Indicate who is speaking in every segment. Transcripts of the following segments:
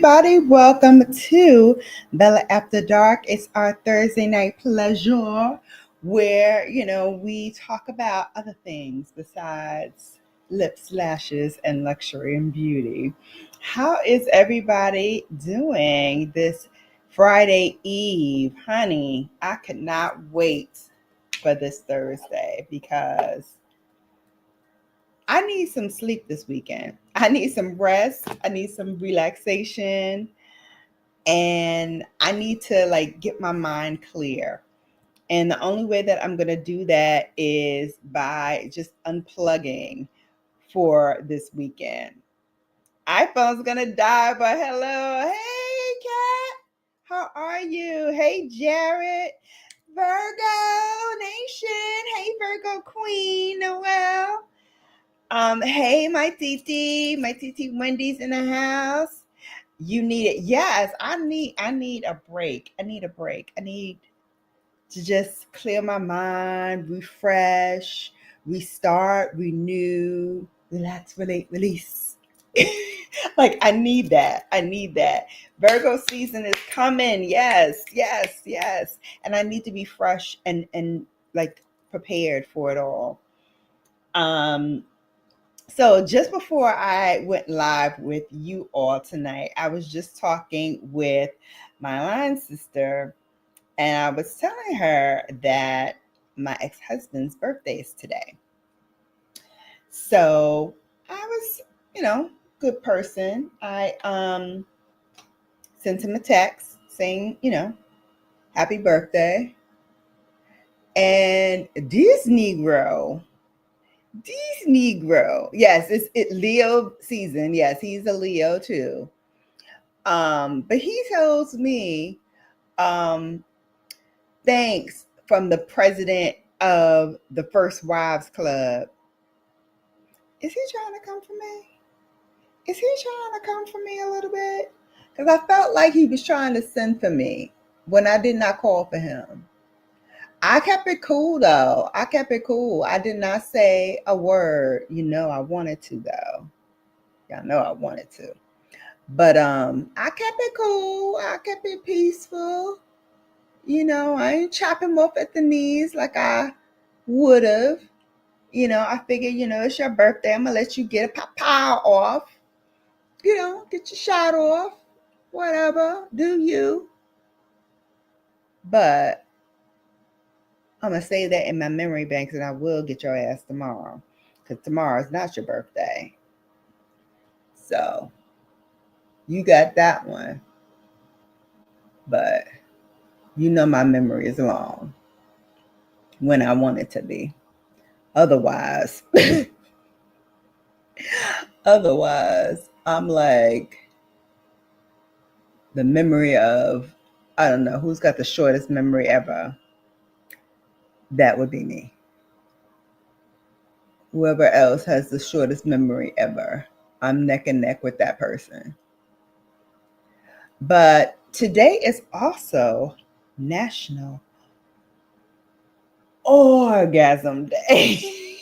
Speaker 1: everybody. Welcome to Bella After Dark. It's our Thursday night pleasure where, we talk about other things besides lips, lashes, and luxury and beauty. How is everybody doing this Friday Eve? Honey, I could not wait for this Thursday because I need some sleep this weekend. I need some rest. I need some relaxation. And I need to get my mind clear. And the only way that I'm going to do that is by just unplugging for this weekend. iPhone's going to die, but hello. Hey, Kat. How are you? Hey, Jared. Virgo Nation. Hey, Virgo Queen. Noel. Hey, my TT Wendy's in the house. You need it. Yes, I need a break. I need a break. I need to just clear my mind, refresh, restart, renew, relax, relate, release. I need that. I need that. Virgo season is coming. Yes. And I need to be fresh and prepared for it all. So just before I went live with you all tonight, I was just talking with my line sister, and I was telling her that my ex-husband's birthday is today. So I was, good person. I sent him a text saying, happy birthday. And this Negro, yes, it's Leo season. Yes, he's a Leo too. But he tells me, thanks from the president of the First Wives Club. Is he trying to come for me? Is he trying to come for me a little bit? Because I felt like he was trying to send for me when I did not call for him. I kept it cool though. I kept it cool. I did not say a word. I wanted to though. Y'all know I wanted to. But I kept it cool. I kept it peaceful. I ain't chopping him off at the knees like I would have. I figured, it's your birthday. I'm gonna let you get a pow off. Get your shot off. Whatever. Do you. But I'm going to say that in my memory banks, and I will get your ass tomorrow. Because tomorrow is not your birthday. So, you got that one. But, my memory is long. When I want it to be. Otherwise, I'm like the memory of, I don't know, who's got the shortest memory ever. That would be me. Whoever else has the shortest memory ever, I'm neck and neck with that person. But today is also National Orgasm Day.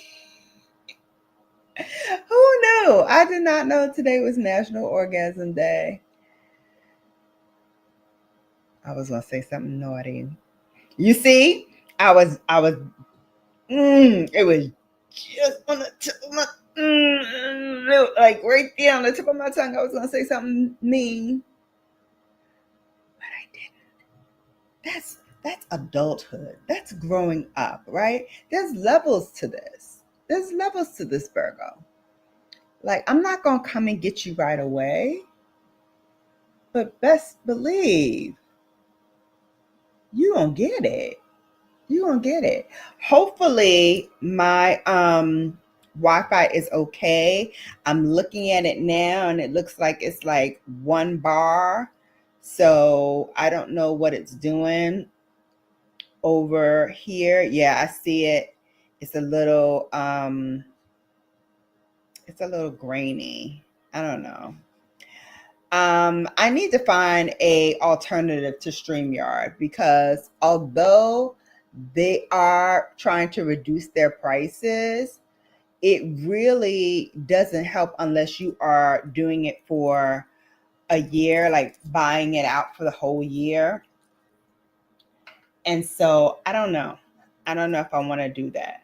Speaker 1: Who knew? I did not know today was National Orgasm Day. I was going to say something naughty. You see, it was just on the tip of my, right there on the tip of my tongue. I was going to say something mean, but I didn't. That's adulthood. That's growing up, right? There's levels to this. Virgo. I'm not going to come and get you right away, but best believe you gonna get it. Hopefully my Wi-Fi is okay. I'm looking at it now and it looks like it's like 1 bar. So I don't know what it's doing over here. Yeah, I see it. It's a little grainy. I don't know. I need to find a alternative to StreamYard because although they are trying to reduce their prices, it really doesn't help unless you are doing it for a year, like buying it out for the whole year. And so I don't know. I don't know if I want to do that.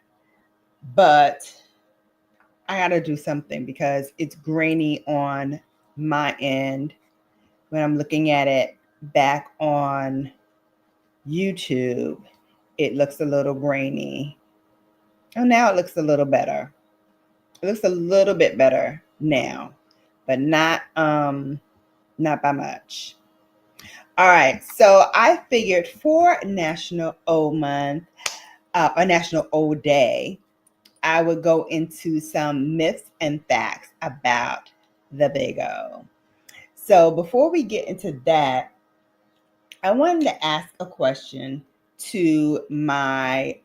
Speaker 1: But I got to do something because it's grainy on my end when I'm looking at it back on YouTube. It looks a little grainy. Oh, now it looks a little better. It looks a little bit better now, but not by much. All right, so I figured for National O Month, or National O Day, I would go into some myths and facts about the Big O. So before we get into that, I wanted to ask a question to my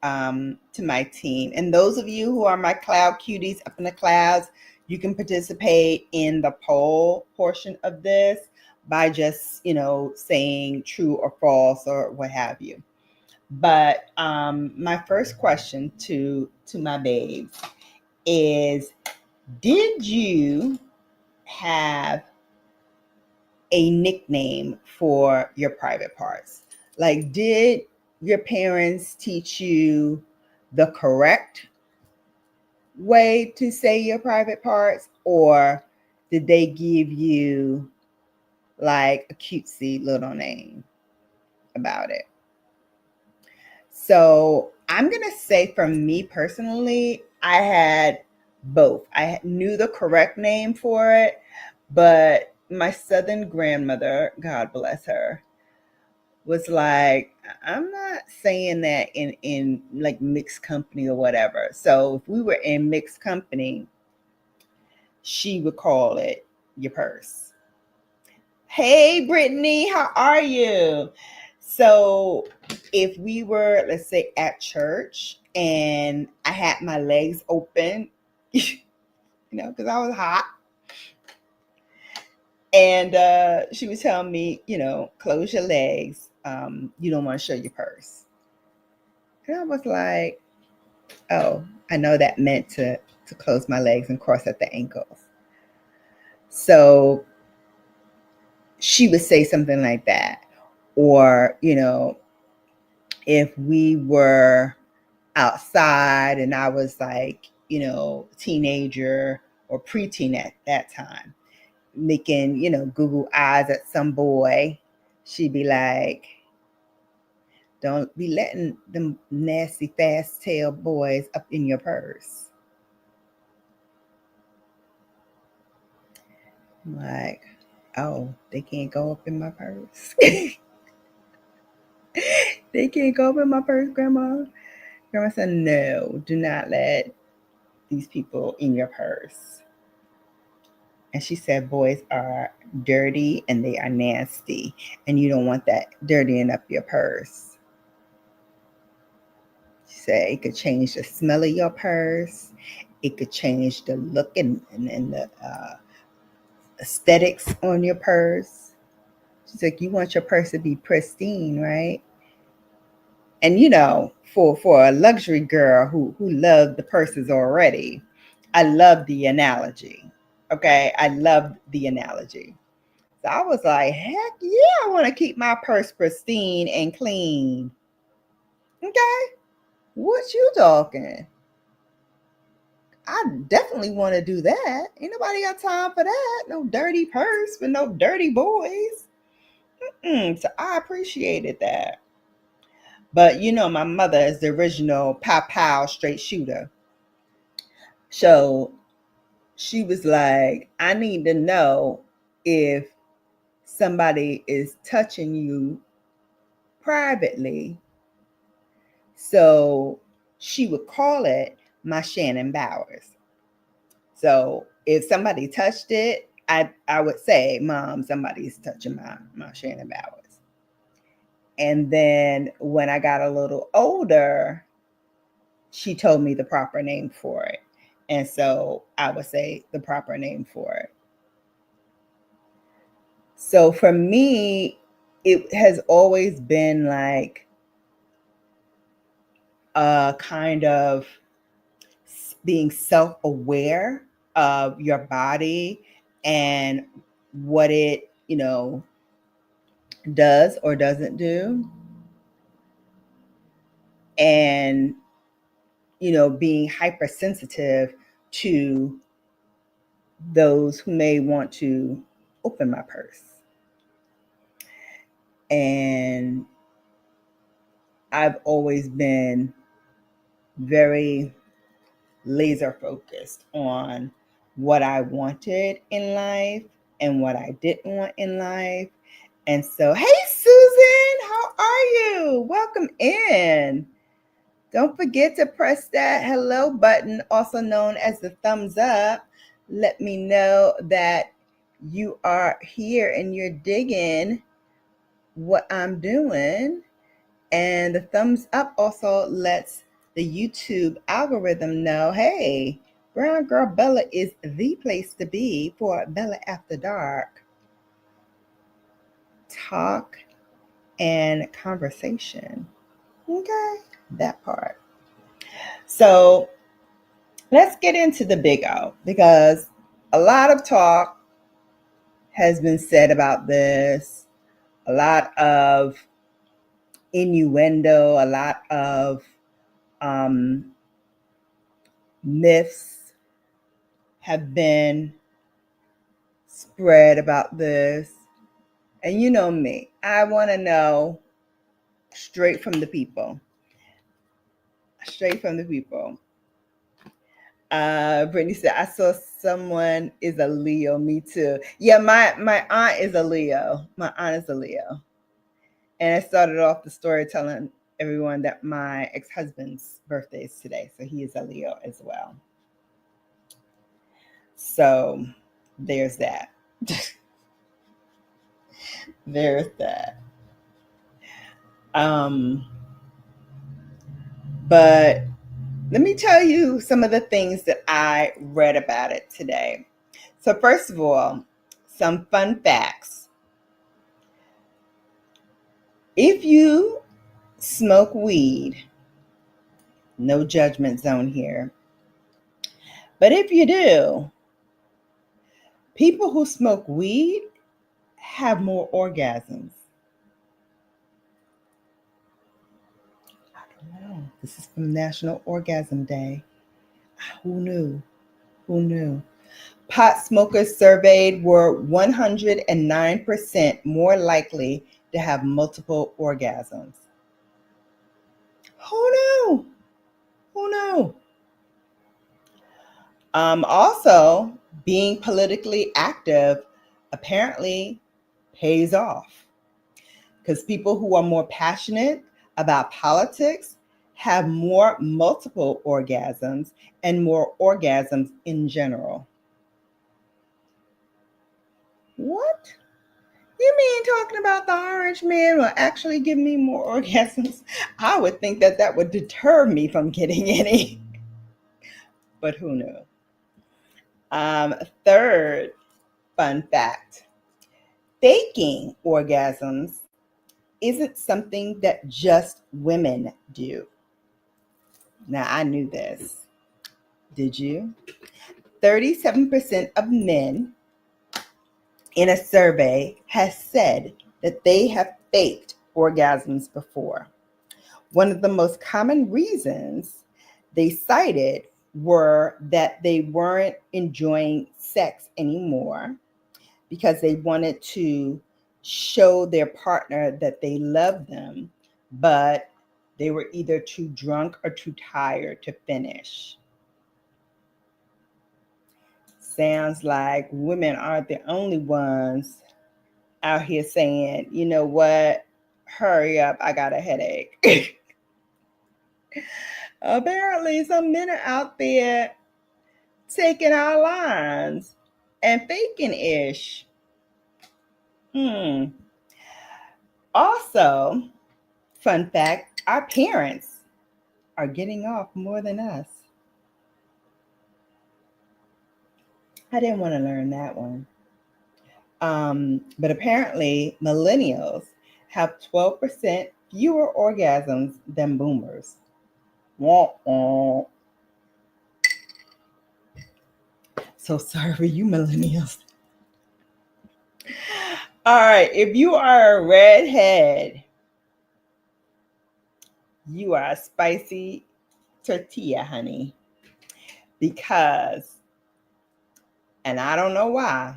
Speaker 1: team, and those of you who are my cloud cuties up in the clouds, you can participate in the poll portion of this by just saying true or false or what have you. But my first question to my babes is, did you have a nickname for your private parts? Like, did your parents teach you the correct way to say your private parts, or did they give you like a cutesy little name about it? So I'm going to say for me personally, I had both. I knew the correct name for it, but my Southern grandmother, God bless her, was like, I'm not saying that in like mixed company or whatever. So if we were in mixed company, she would call it your purse. Hey, Brittany, how are you? So if we were, let's say, at church and I had my legs open, because I was hot, and she was telling me, close your legs. You don't want to show your purse. And I was like, oh, I know that meant to close my legs and cross at the ankles. So she would say something like that. Or, if we were outside and I was like, teenager or preteen at that time, making, Google eyes at some boy, she'd be like, don't be letting them nasty fast tail boys up in your purse. I'm like, oh, they can't go up in my purse. They can't go up in my purse, Grandma. Grandma said, no, do not let these people in your purse. And she said, boys are dirty and they are nasty, and you don't want that dirtying up your purse. She said it could change the smell of your purse. It could change the look and the aesthetics on your purse. She's like, you want your purse to be pristine, right? And for a luxury girl who loved the purses already, I love the analogy. Okay, I love the analogy. So I was like, heck yeah, I want to keep my purse pristine and clean. Okay, what you talking? I definitely want to do that. Ain't nobody got time for that. No dirty purse with no dirty boys. So I appreciated that. But my mother is the original pow straight shooter. So she was like, I need to know if somebody is touching you privately. So she would call it my Shannon Bowers. So if somebody touched it, I would say, Mom, somebody's touching my Shannon Bowers. And then when I got a little older, she told me the proper name for it. And so I would say the proper name for it. So for me, it has always been like a kind of being self-aware of your body and what it does or doesn't do. And, being hypersensitive to those who may want to open my purse. And I've always been very laser focused on what I wanted in life and what I didn't want in life. And so, hey, Susan, how are you? Welcome in. Don't forget to press that hello button, also known as the thumbs up. Let me know that you are here and you're digging what I'm doing. And the thumbs up also lets the YouTube algorithm know, hey, Brown Girl Bella is the place to be for Bella After Dark talk and conversation. Okay, that part. So let's get into the big O, because a lot of talk has been said about this, a lot of innuendo, a lot of myths have been spread about this. And you know me, I want to know straight from the people. Straight from the people. Brittany said, I saw someone is a Leo. Me too. Yeah, my aunt is a Leo. My aunt is a Leo. And I started off the story telling everyone that my ex-husband's birthday is today. So he is a Leo as well. So there's that. There's that. But let me tell you some of the things that I read about it today. So first of all, some fun facts. If you smoke weed, no judgment zone here, but if you do, people who smoke weed have more orgasms. I don't know. This is from National Orgasm Day. Who knew? Who knew? Pot smokers surveyed were 109% more likely to have multiple orgasms. Who knew? Who knew? Also, being politically active apparently pays off, because people who are more passionate about politics have more multiple orgasms and more orgasms in general. What? You mean talking about the orange man will actually give me more orgasms? I would think that that would deter me from getting any. But who knew? Third fun fact. Faking orgasms isn't something that just women do. Now, I knew this. Did you? 37% of men in a survey has said that they have faked orgasms before. One of the most common reasons they cited were that they weren't enjoying sex anymore because they wanted to show their partner that they loved them, but they were either too drunk or too tired to finish. Sounds like women aren't the only ones out here saying, you know what, hurry up, I got a headache. Apparently, some men are out there taking our lines and faking ish. Also, fun fact, our parents are getting off more than us. I didn't want to learn that one. But apparently, millennials have 12% fewer orgasms than boomers. Wah-wah. So sorry, you millennials. All right, if you are a redhead, you are a spicy tortilla, honey. Because, and I don't know why,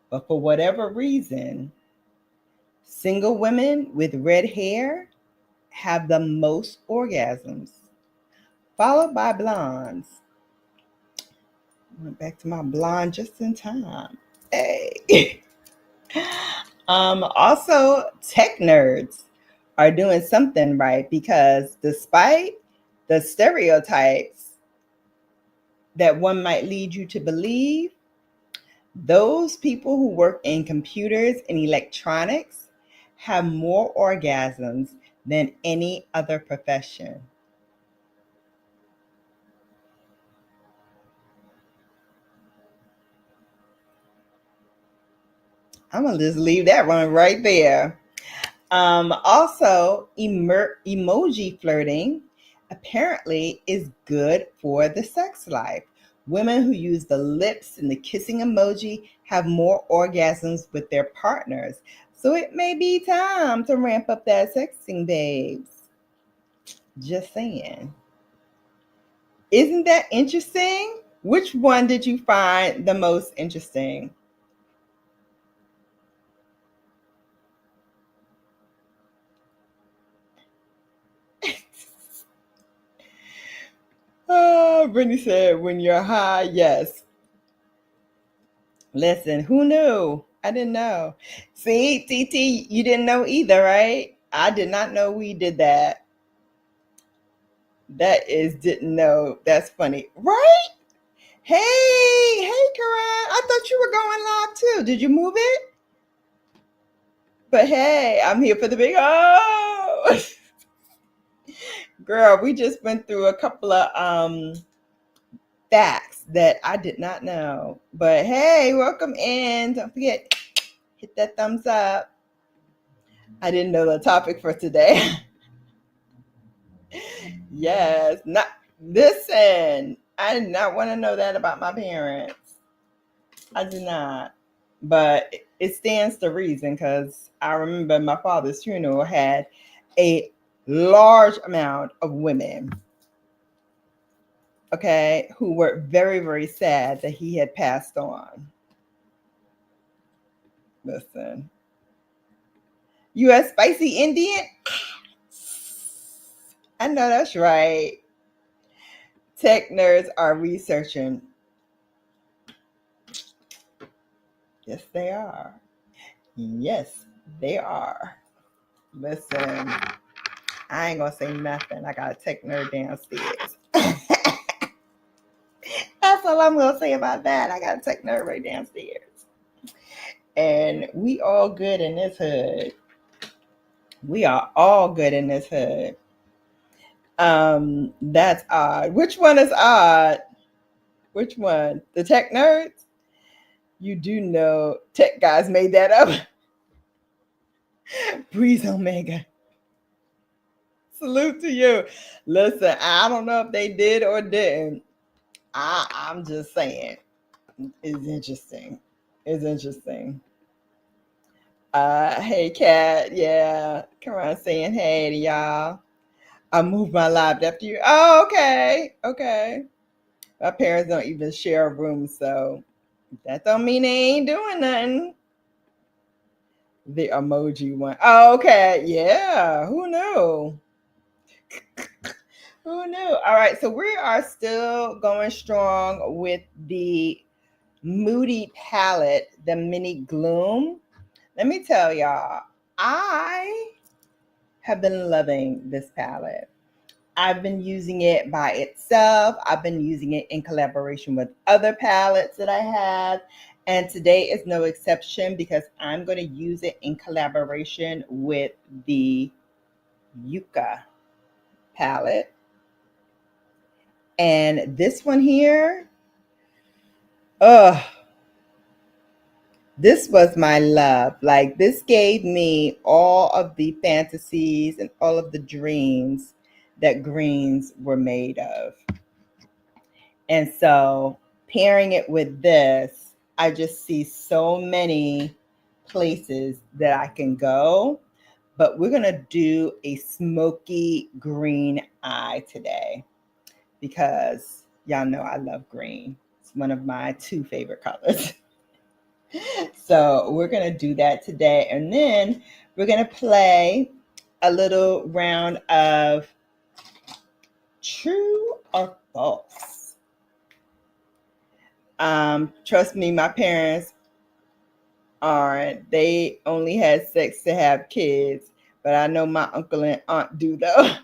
Speaker 1: but for whatever reason, single women with red hair have the most orgasms, followed by blondes. Went back to my blonde just in time. Hey. Also, tech nerds are doing something right because despite the stereotypes that one might lead you to believe, those people who work in computers and electronics have more orgasms than any other profession. I'm going to just leave that one right there. Also, emoji flirting apparently is good for the sex life. Women who use the lips and the kissing emoji have more orgasms with their partners. So it may be time to ramp up that sexting, babes. Just saying. Isn't that interesting? Which one did you find the most interesting? Oh, Brittany said, when you're high, yes. Listen, who knew? I didn't know. See, TT, you didn't know either, right? I did not know we did that. That is, didn't know. That's funny. Right? Hey, Karan. I thought you were going live too. Did you move it? But hey, I'm here for the big oh. Girl, we just went through a couple of facts that I did not know. But hey, welcome in. Don't forget, hit that thumbs up. I didn't know the topic for today. Yes, not listen. I did not want to know that about my parents. I do not. But it stands to reason because I remember my father's funeral had a large amount of women, okay, who were very, very sad that he had passed on. Listen. You a spicy Indian? I know that's right. Tech nerds are researching. Yes, they are. Yes, they are. Listen, I ain't gonna say nothing. I got a tech nerd downstairs. That's all I'm gonna say about that. I got a tech nerd right downstairs. And we all good in this hood. We are all good in this hood. That's odd. Which one is odd? Which one? The tech nerds? You do know tech guys made that up. Breeze Omega. Salute to you. Listen, I don't know if they did or didn't. I'm just saying. It's interesting. It's interesting. Hey Kat, yeah. Come on saying hey to y'all. I moved my live after you. Oh, okay. Okay. My parents don't even share a room, so that don't mean they ain't doing nothing. The emoji one. Oh, okay. Yeah. Who knew? Who knew? All right. So we are still going strong with the Moody palette, the Mini Gloom. Let me tell y'all, I have been loving this palette. I've been using it by itself. I've been using it in collaboration with other palettes that I have. And today is no exception because I'm going to use it in collaboration with the Yucca palette. And this one here, this was my love. Like, this gave me all of the fantasies and all of the dreams that greens were made of. And so pairing it with this, I just see so many places that I can go, but we're going to do a smoky green eye today because y'all know I love green. It's one of my 2 favorite colors. So we're going to do that today. And then we're going to play a little round of true or false. Trust me, my parents aren't. They only had sex to have kids, but I know my uncle and aunt do though.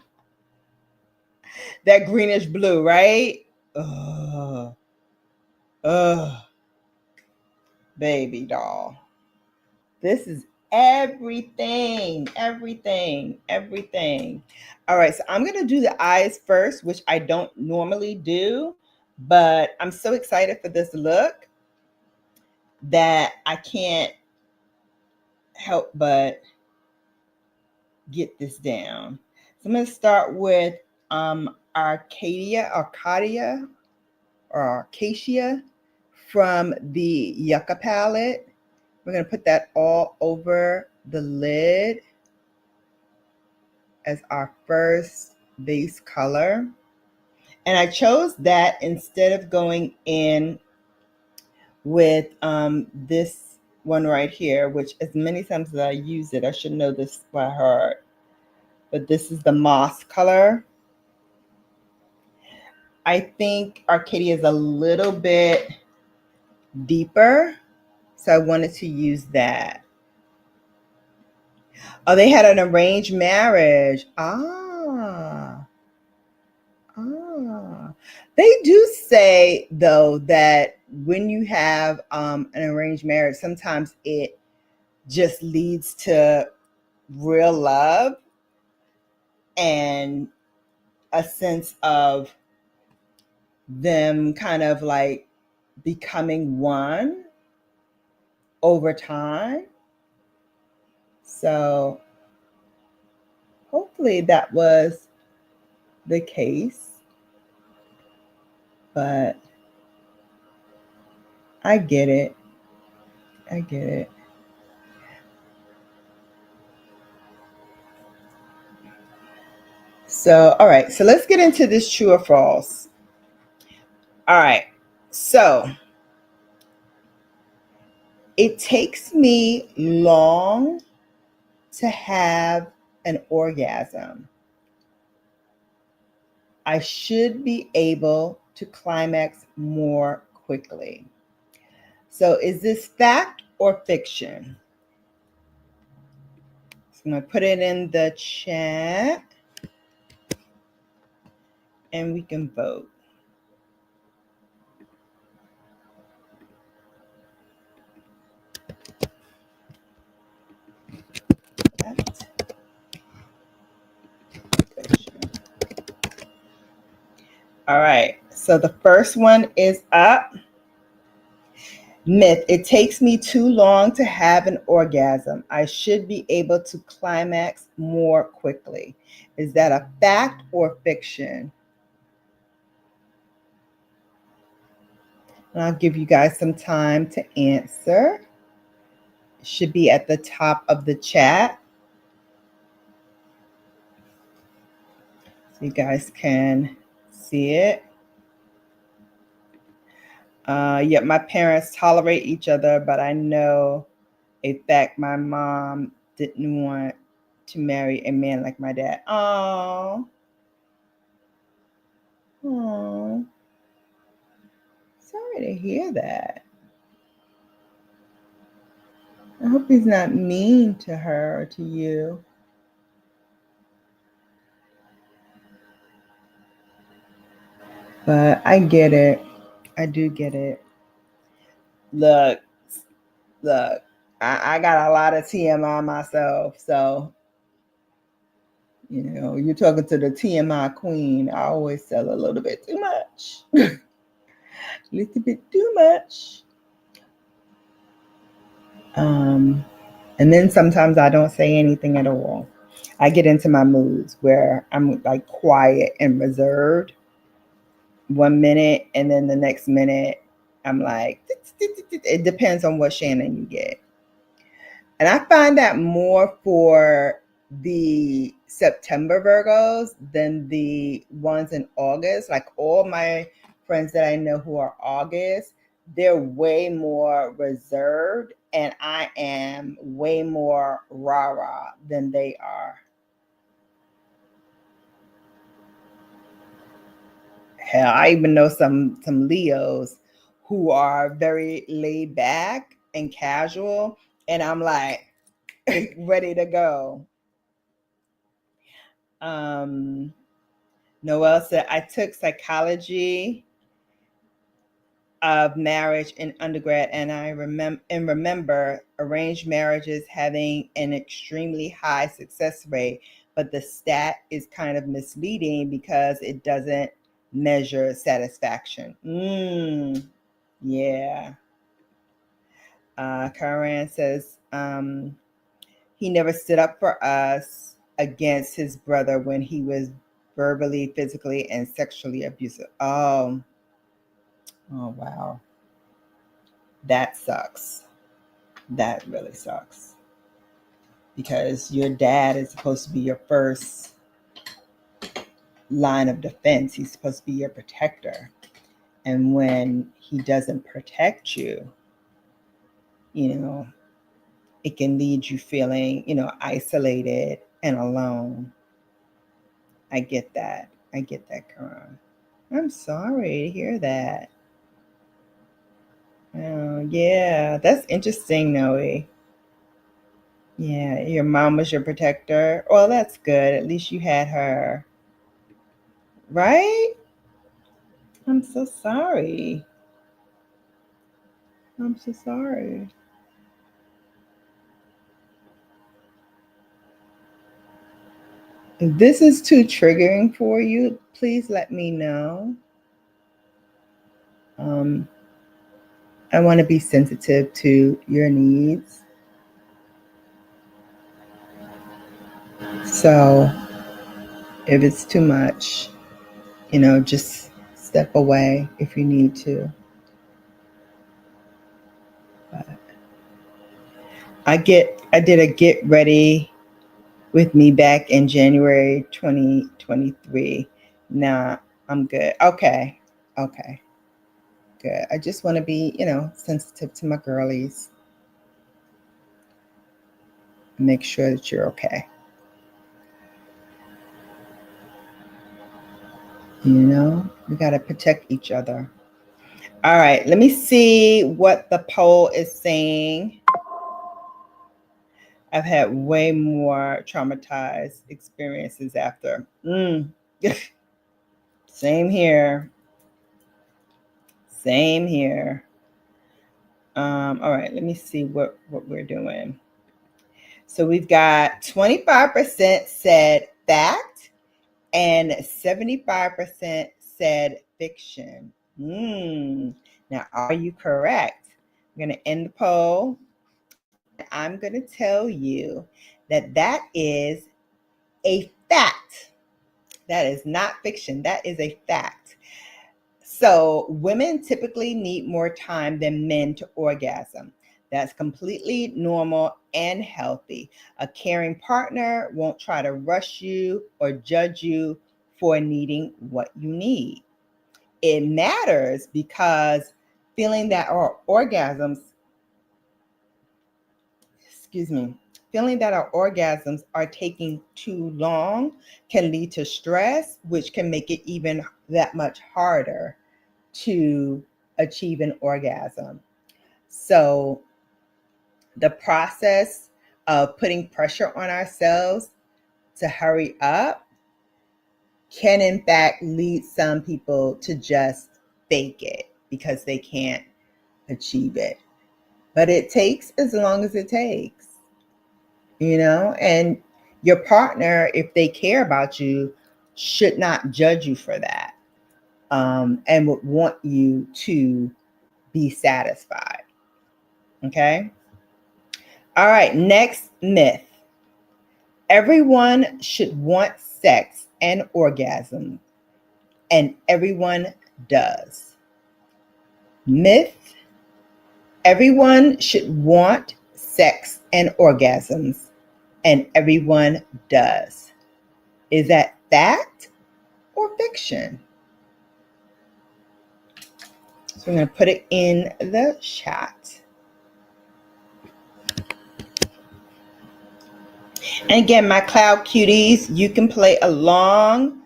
Speaker 1: That greenish blue, right? Ugh. Ugh. Baby doll. This is everything. All right, so I'm going to do the eyes first, which I don't normally do, but I'm so excited for this look that I can't help but get this down. So I'm going to start with Acacia from the Yucca palette. We're going to put that all over the lid as our first base color. And I chose that instead of going in with this one right here, which as many times as I use it, I should know this by heart. But this is the moss color. I think Arcadia is a little bit deeper, so I wanted to use that. Oh, they had an arranged marriage. They do say, though, that when you have an arranged marriage, sometimes it just leads to real love and a sense of them kind of like becoming one over time. So hopefully that was the case, but I get it. So, all right, so let's get into this true or false. All right, so it takes me long to have an orgasm. I should be able to climax more quickly. So is this fact or fiction? So I'm going to put it in the chat and we can vote. All right, so the first one is up. Myth, it takes me too long to have an orgasm. I should be able to climax more quickly. Is that a fact or fiction? And I'll give you guys some time to answer. It should be at the top of the chat, so you guys can see it. Yep, my parents tolerate each other, but I know a fact my mom didn't want to marry a man like my dad. Oh. Sorry to hear that. I hope he's not mean to her or to you. But I get it. I do get it. Look, I got a lot of TMI myself, so you know, you're talking to the TMI queen. I always tell a little bit too much. A little bit too much. And then sometimes I don't say anything at all. I get into my moods where I'm like quiet and reserved 1 minute, and then the next minute I'm like, it depends on what Shannon you get. And I find that more for the September Virgos than the ones in August. Like all my friends that I know who are August, they're way more reserved, and I am way more rah-rah than they are. Hell, I even know some Leos who are very laid back and casual, and I'm like ready to go. Noelle said, I took psychology of marriage in undergrad, and I remember arranged marriages having an extremely high success rate, but the stat is kind of misleading because it doesn't measure satisfaction. Yeah. Karan says, he never stood up for us against his brother when he was verbally, physically, and sexually abusive. Oh, wow. That sucks. That really sucks. Because your dad is supposed to be your first line of defense. He's supposed to be your protector. And when he doesn't protect you, it can lead you feeling, isolated and alone. I get that. Karan. I'm sorry to hear that. Oh, yeah. That's interesting, Noe. Yeah, your mom was your protector. Well, that's good. At least you had her. Right? I'm so sorry. I'm so sorry. If this is too triggering for you, please let me know. I want to be sensitive to your needs. So if it's too much, just step away if you need to. But I did a get ready with me back in January 2023. Nah, I'm good. Okay. Good. I just want to be, sensitive to my girlies. Make sure that you're okay. We got to protect each other. All right, let me see what the poll is saying. I've had way more traumatized experiences after. Same here. All right, let me see what we're doing. So we've got 25% said fact and 75% said fiction. Now, are you correct? I'm going to end the poll. I'm going to tell you that is a fact. That is not fiction. That is a fact. So women typically need more time than men to orgasm. That's completely normal and healthy. A caring partner won't try to rush you or judge you for needing what you need. It matters because feeling that our orgasms are taking too long can lead to stress, which can make it even that much harder to achieve an orgasm. So the process of putting pressure on ourselves to hurry up can in fact lead some people to just fake it because they can't achieve it. But it takes as long as it takes, and your partner, if they care about you, should not judge you for that, and would want you to be satisfied. Okay. All right. Next myth. Everyone should want sex and orgasm, and everyone does. Myth. Everyone should want sex and orgasms, and everyone does. Is that fact or fiction? So I'm going to put it in the chat. And again, my cloud cuties, you can play along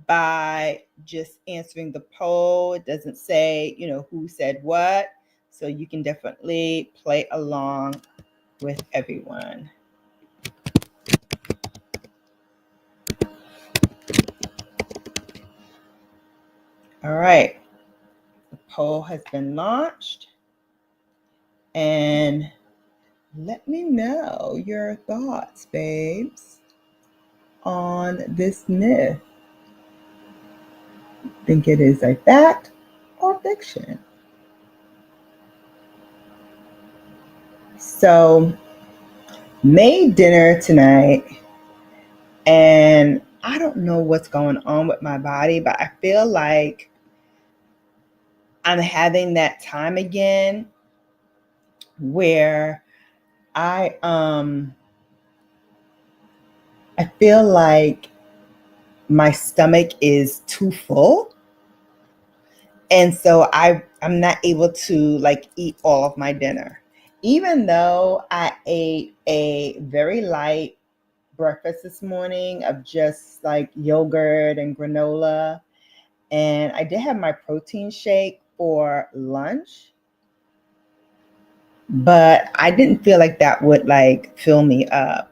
Speaker 1: by just answering the poll. It doesn't say, who said what. So you can definitely play along with everyone. All right. The poll has been launched. And let me know your thoughts, babes, on this myth. Think it is a fact or fiction? So, made dinner tonight, and I don't know what's going on with my body, but I feel like I'm having that time again where I feel like my stomach is too full. And so I'm not able to eat all of my dinner. Even though I ate a very light breakfast this morning of just yogurt and granola. And I did have my protein shake for lunch. But I didn't feel like that would fill me up.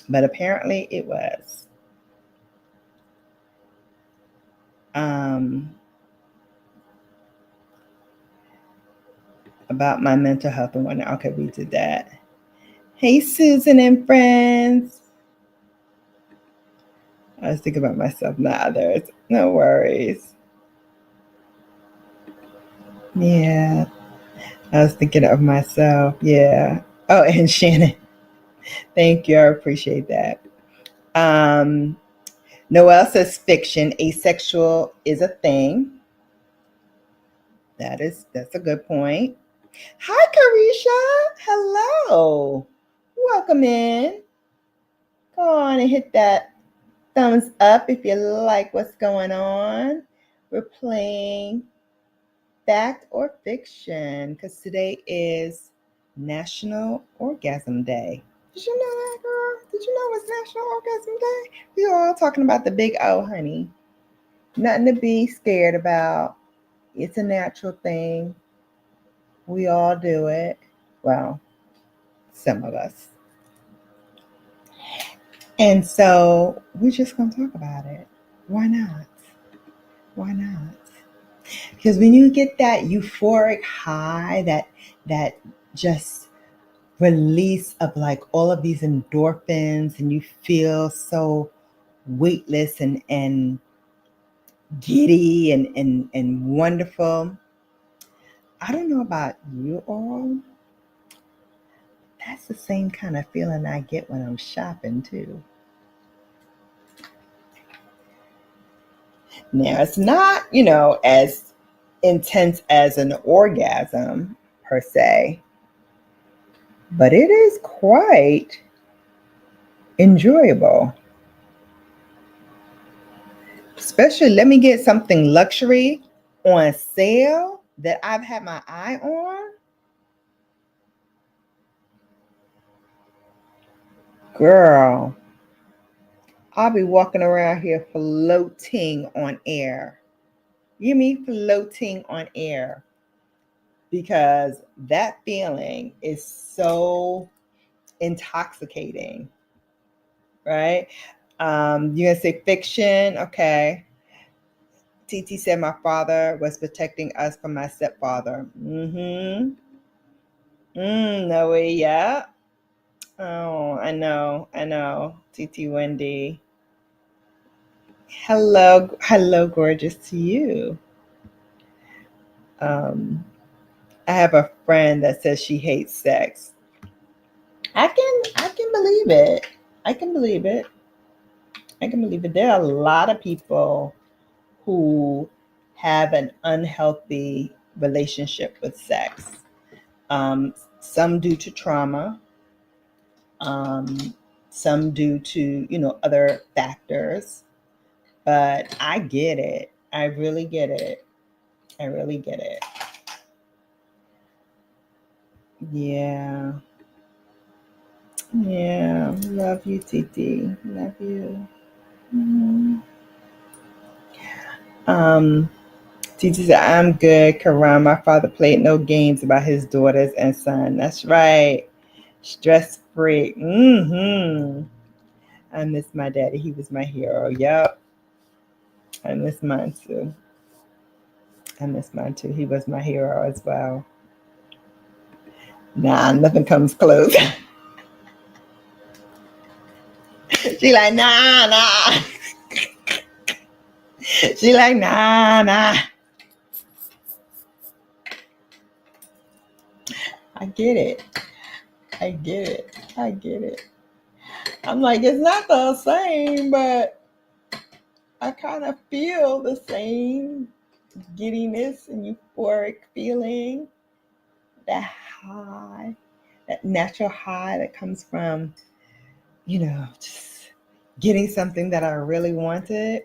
Speaker 1: But apparently it was. About my mental health and whatnot. Okay, we did that. Hey, Susan and friends. I was thinking about myself, not others. No worries. Yeah. I was thinking of myself. Yeah. Oh, and Shannon. Thank you. I appreciate that. Noelle says fiction. Asexual is a thing. That's a good point. Hi, Carisha. Hello. Welcome in. Go on and hit that thumbs up if you like what's going on. We're playing fact or fiction because today is National Orgasm Day. Did you know that, girl? Did you know it's National Orgasm Day? We are all talking about the big O, honey. Nothing to be scared about. It's a natural thing. We all do it. Well, some of us. And so we're just going to talk about it. Why not? Why not? Because when you get that euphoric high, that just release of all of these endorphins, and you feel so weightless and giddy and wonderful. I don't know about you all. That's the same kind of feeling I get when I'm shopping too. Now, it's not, as intense as an orgasm per se, but it is quite enjoyable. Especially, let me get something luxury on sale that I've had my eye on. Girl, I'll be walking around here floating on air. You mean floating on air? Because that feeling is so intoxicating, right? You're gonna say fiction, okay? TT said my father was protecting us from my stepfather. No way, yeah. Oh, I know. TT Wendy. Hello, gorgeous to you. I have a friend that says she hates sex. I can believe it. I can believe it. There are a lot of people who have an unhealthy relationship with sex. Some due to trauma, Some due to, other factors. But I get it. I really get it. I really get it. Yeah. Yeah. Love you, Titi. Love you. Mm-hmm. Titi said, I'm good, Karan. My father played no games about his daughters and son. That's right. Stress free. I miss my daddy. He was my hero. Yep. I miss mine too. He was my hero as well. Nah, nothing comes close. She like, nah. She like, nah. I get it. I'm like, it's not the same, but I kind of feel the same giddiness and euphoric feeling. That high, that natural high that comes from, just getting something that I really wanted.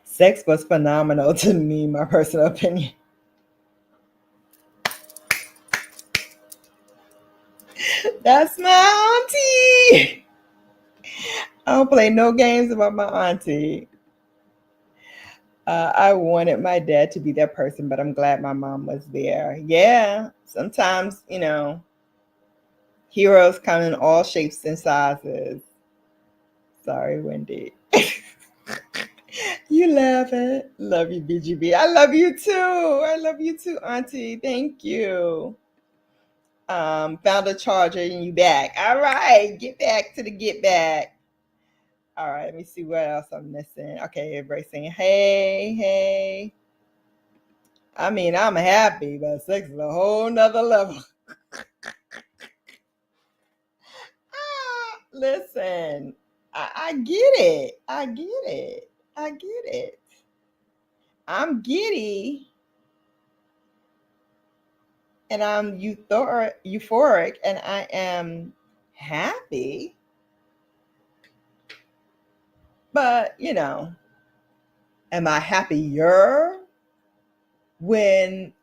Speaker 1: Sex was phenomenal to me, my personal opinion. That's my auntie. I don't play no games about my auntie. I wanted my dad to be that person, but I'm glad my mom was there. Yeah, sometimes, heroes come in all shapes and sizes. Sorry, Wendy. You laughing. Love you, BGB. I love you too, auntie. Thank you. Found a charger and you back. All right, get back to the get back. All right, let me see what else I'm missing. Okay, everybody's saying, hey. I mean, I'm happy, but sex is a whole nother level. Listen, I get it. I'm giddy and I'm euphoric and I am happy. But, am I happier when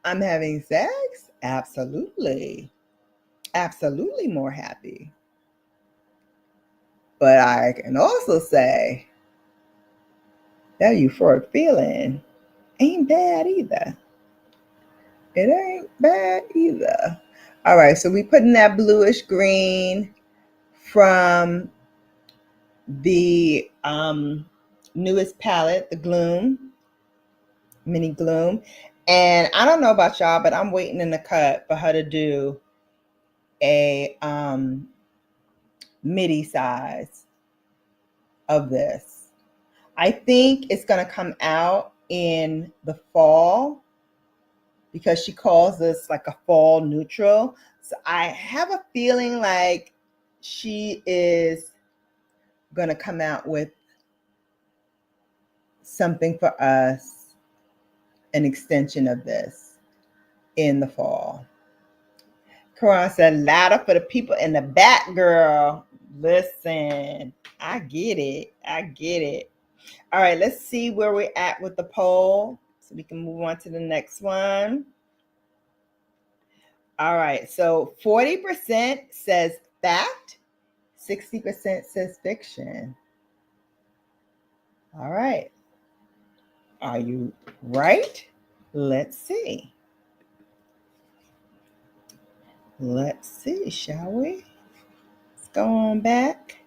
Speaker 1: I'm having sex? Absolutely. Absolutely more happy. But I can also say that euphoric feeling ain't bad either. It ain't bad either. All right, so we put in that bluish green from the newest palette, the Gloom, Mini Gloom. And I don't know about y'all, but I'm waiting in the cut for her to do a midi size of this. I think it's going to come out in the fall because she calls this like a fall neutral. So I have a feeling like she is going to come out with something for us, an extension of this in the fall. Karan said, louder for the people in the back, girl. Listen, I get it. All right, let's see where we're at with the poll so we can move on to the next one. All right, so 40% says fact, 60% says fiction. All right. Are you right? Let's see. Let's see, shall we? Let's go on back.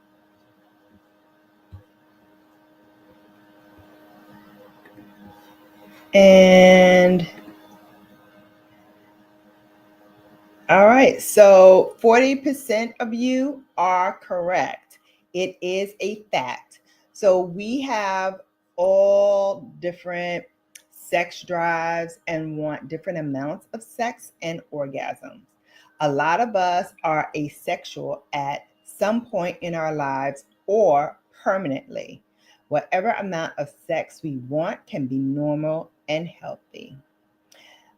Speaker 1: And all right, so 40% of you are correct. It is a fact. So we have all different sex drives and want different amounts of sex and orgasms. A lot of us are asexual at some point in our lives or permanently. Whatever amount of sex we want can be normal and healthy.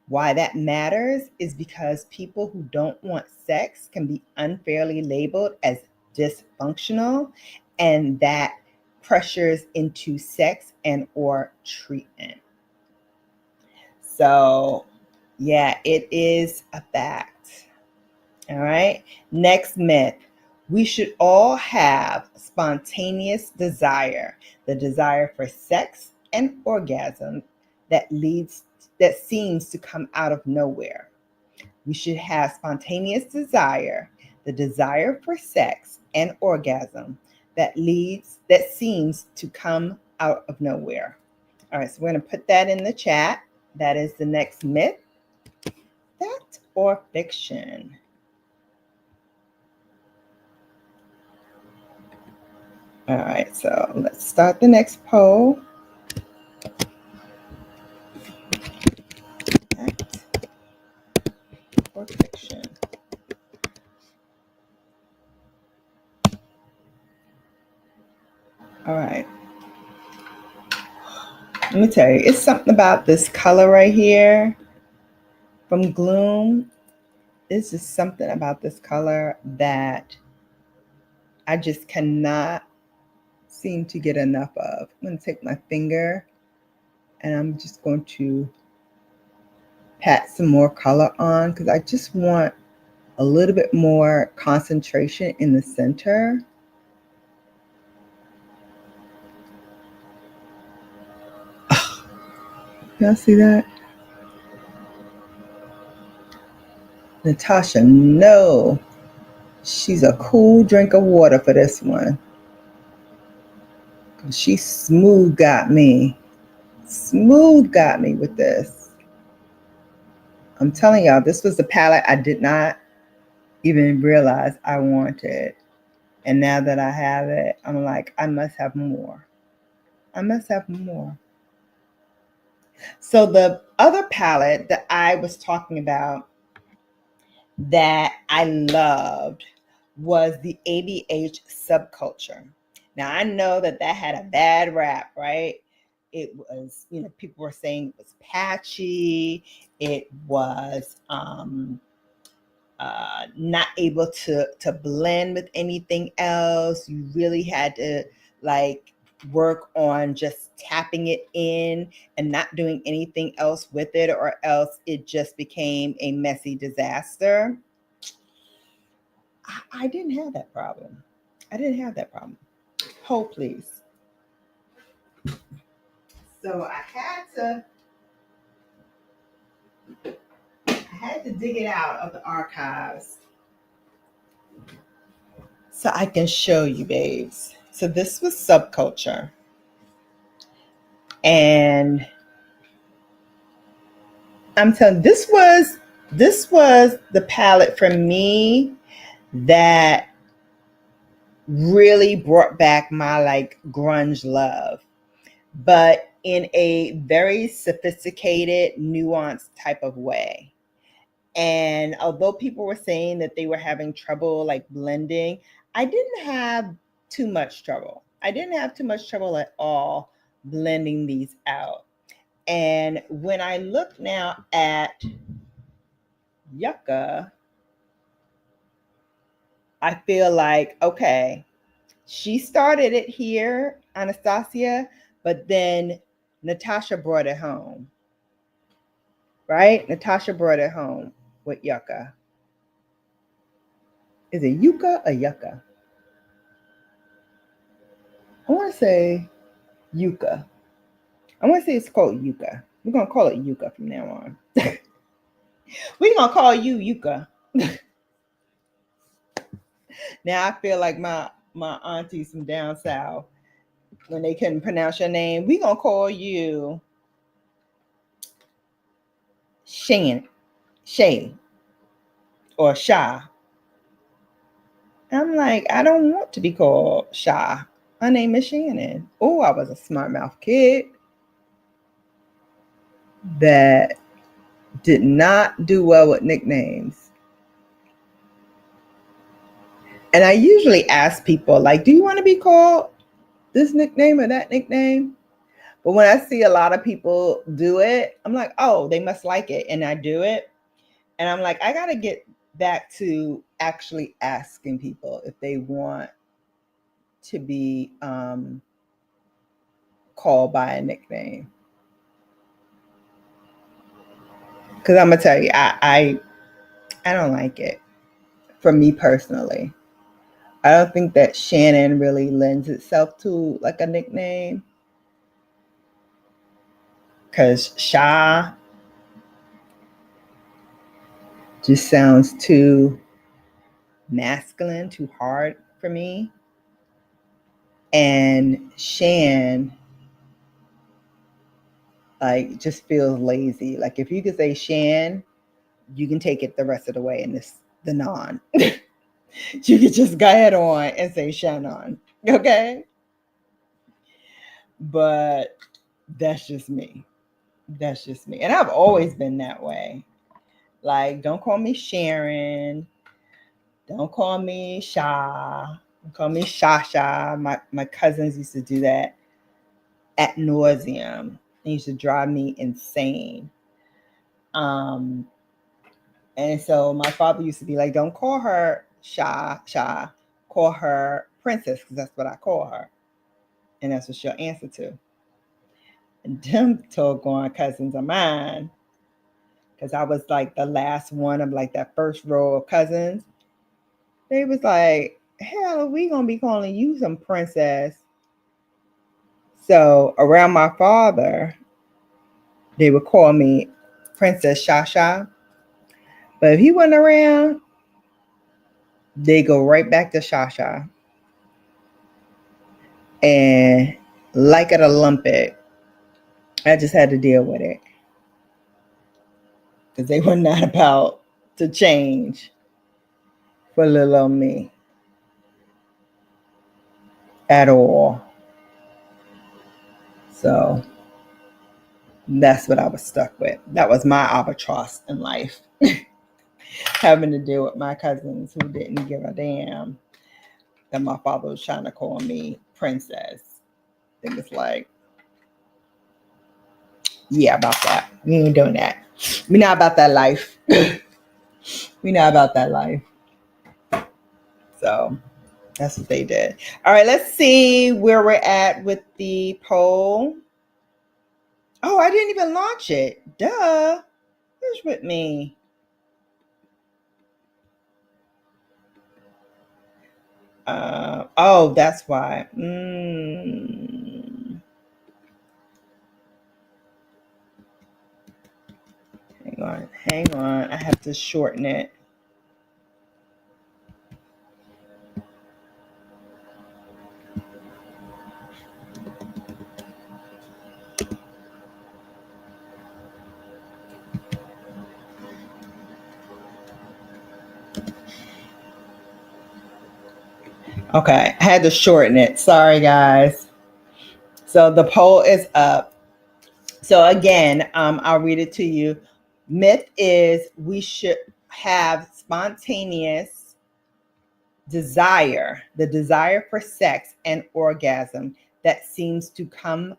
Speaker 1: Why that matters is because people who don't want sex can be unfairly labeled as dysfunctional, and that pressures into sex and or treatment. So, yeah, it is a fact. All right. Next myth. We should all have spontaneous desire, the desire for sex and orgasm that seems to come out of nowhere. We should have spontaneous desire, the desire for sex and orgasm that seems to come out of nowhere. All right, so we're going to put that in the chat. That is the next myth. Fact or fiction? All right, so let's start the next poll. Fact or fiction? All right. Let me tell you, it's something about this color right here from Gloom. This is something about this color that I just cannot seem to get enough of. I'm going to take my finger and I'm just going to pat some more color on because I just want a little bit more concentration in the center. Y'all see that? Natasha, no. She's a cool drink of water for this one. She smooth got me. Smooth got me with this. I'm telling y'all, this was the palette I did not even realize I wanted. And now that I have it, I'm like, I must have more. I must have more. So the other palette that I was talking about that I loved was the ABH Subculture. Now I know that had a bad rap, right? It was, people were saying it was patchy. It was not able to blend with anything else. You really had to work on just tapping it in and not doing anything else with it, or else it just became a messy disaster. I didn't have that problem. Hold, please. So I had to dig it out of the archives so I can show you, babes. So this was Subculture. And I'm telling you, this was the palette for me that really brought back my grunge love, but in a very sophisticated, nuanced type of way. And although people were saying that they were having trouble blending, I didn't have too much trouble. I didn't have too much trouble at all blending these out. And when I look now at Yucca, I feel like, okay, she started it here, Anastasia, but then Natasha brought it home. Right? Natasha brought it home with Yucca. Is it Yucca or Yucca? I want to say Yucca. I want to say it's called Yucca. We're going to call it Yucca from now on. We're going to call you Yucca. Now I feel like my aunties from down south, when they couldn't pronounce your name, we're going to call you Shannon, Shay, or Sha. I'm like, I don't want to be called Sha. My name is Shannon. Oh, I was a smart mouth kid that did not do well with nicknames. And I usually ask people, do you want to be called this nickname or that nickname? But when I see a lot of people do it, I'm like, oh, they must like it. And I do it. And I'm like, I got to get back to actually asking people if they want to be called by a nickname. Because I'm going to tell you, I don't like it. For me personally, I don't think that Shannon really lends itself to like a nickname. Because Sha just sounds too masculine, too hard for me. And Shan, like, just feels lazy. Like, if you could say Shan, you can take it the rest of the way in the non. You could just go ahead on and say Shannon. Okay? But that's just me. That's just me. And I've always been that way. Like, don't call me Sharon. Don't call me Sha. Don't call me Shasha. My cousins used to do that at nauseum. It used to drive me insane. And so my father used to be like, don't call her Sha, call her Princess, because that's what I call her. And that's what she'll answer to. And them doggone cousins of mine, because I was like the last one of like that first row of cousins, they was like, hell, we gonna be calling you some princess. So around my father, they would call me Princess Shasha. But if he wasn't around, they go right back to Shasha. And like it or lump it, I just had to deal with it. Because they were not about to change for little old me at all. So that's what I was stuck with. That was my albatross in life. Having to deal with my cousins who didn't give a damn that my father was trying to call me princess. It was like, yeah, about that. We ain't doing that. We not about that life. We not about that life. So that's what they did. All right, let's see where we're at with the poll. Oh, I didn't even launch it. Duh. Who's with me? Oh, that's why. Hang on. I have to shorten it. Okay, I had to shorten it. Sorry, guys. So the poll is up. So again, I'll read it to you. Myth is we should have spontaneous desire, the desire for sex and orgasm that seems to come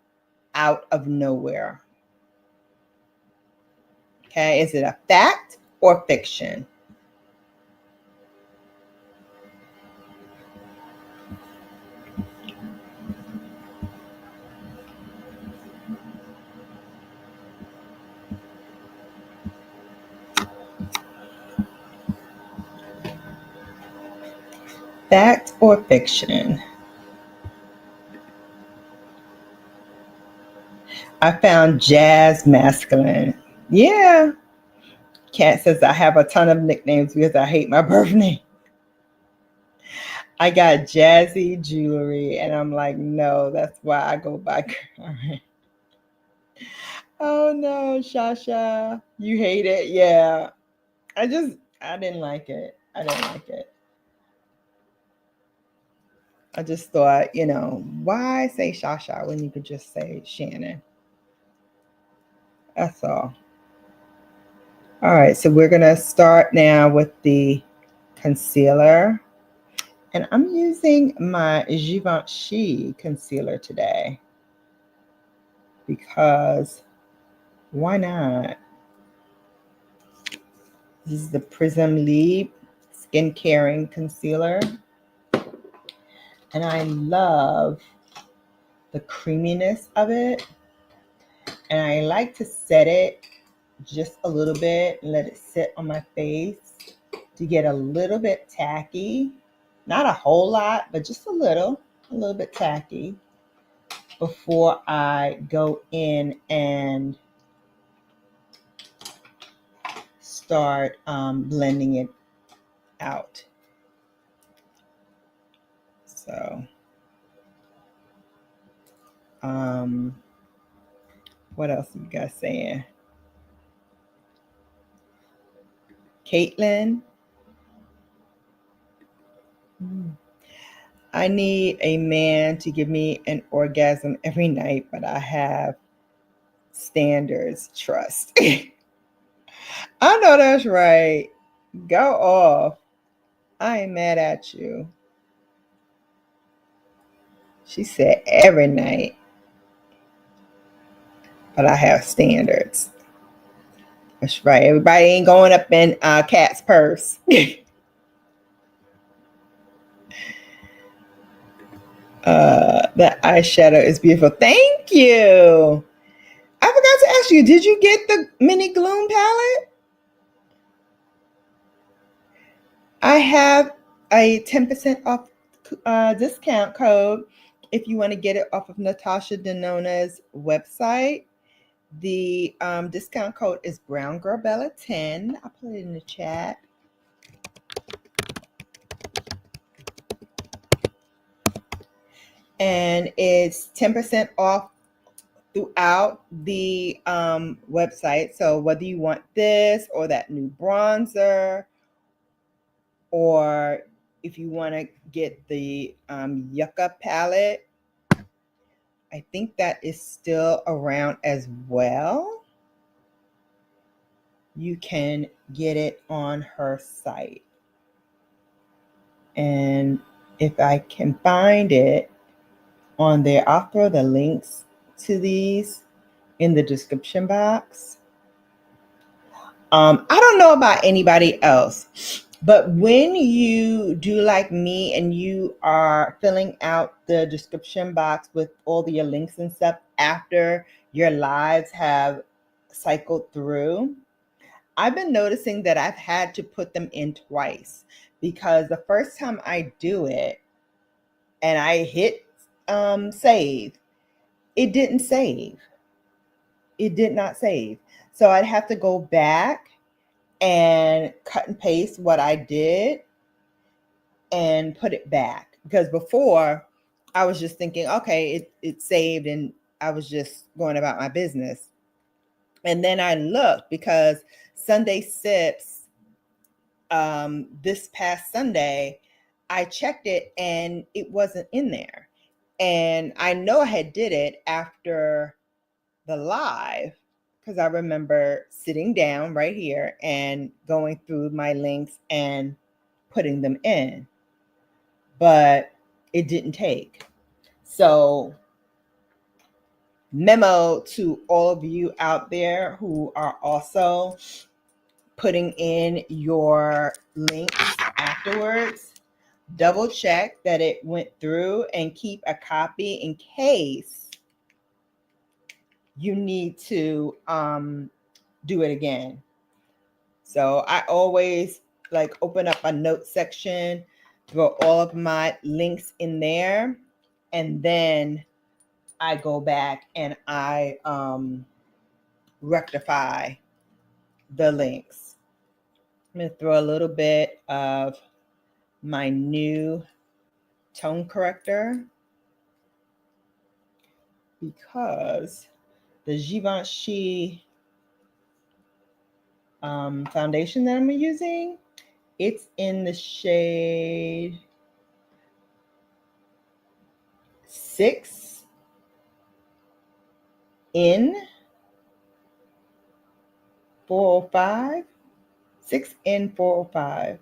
Speaker 1: out of nowhere. Okay, is it a fact or fiction? Fact or fiction? I found jazz masculine. Yeah. Kat says I have a ton of nicknames because I hate my birth name. I got jazzy jewelry, and I'm like, no, that's why I go by current. Oh no, Shasha, you hate it? Yeah. I didn't like it. I didn't like it. I just thought, why say Shasha when you could just say Shannon? That's all. All right, so we're going to start now with the concealer. And I'm using my Givenchy concealer today. because why not? This is the Prism Leap Skin Caring Concealer. And I love the creaminess of it. And I like to set it just a little bit and let it sit on my face to get a little bit tacky. Not a whole lot, but just a little bit tacky before I go in and start blending it out. So, what else are you guys saying? Caitlin, I need a man to give me an orgasm every night, but I have standards. Trust. I know that's right. Go off. I ain't mad at you. She said every night, but I have standards. That's right. Everybody ain't going up in Cat's purse. That eyeshadow is beautiful. Thank you. I forgot to ask you, did you get the mini gloom palette? I have a 10% off discount code if you want to get it off of Natasha Denona's website. The discount code is browngirlbella10. I'll put it in the chat. And it's 10% off throughout the website. So whether you want this or that new bronzer, or if you want to get the Yucca palette, I think that is still around as well. You can get it on her site. And if I can find it on there, I'll throw the links to these in the description box. I don't know about anybody else, but when you do like me and you are filling out the description box with all your links and stuff after your lives have cycled through, I've been noticing that I've had to put them in twice, because the first time I do it and I hit save, it didn't save. It did not save. So I'd have to go back and cut and paste what I did and put it back. Because before, I was just thinking, okay, it saved and I was just going about my business. And then I looked, because Sunday Sips, this past Sunday, I checked it and it wasn't in there. And I know I had did it after the live, because I remember sitting down right here and going through my links and putting them in, but it didn't take. So memo to all of you out there who are also putting in your links afterwards, double check that it went through and keep a copy in case you need to do it again. So I always open up a note section, throw all of my links in there, and then I go back and I rectify the links. I'm going to throw a little bit of my new tone corrector, because the Givenchy foundation that I'm using, it's in the shade 6 in 405, 6 in 405.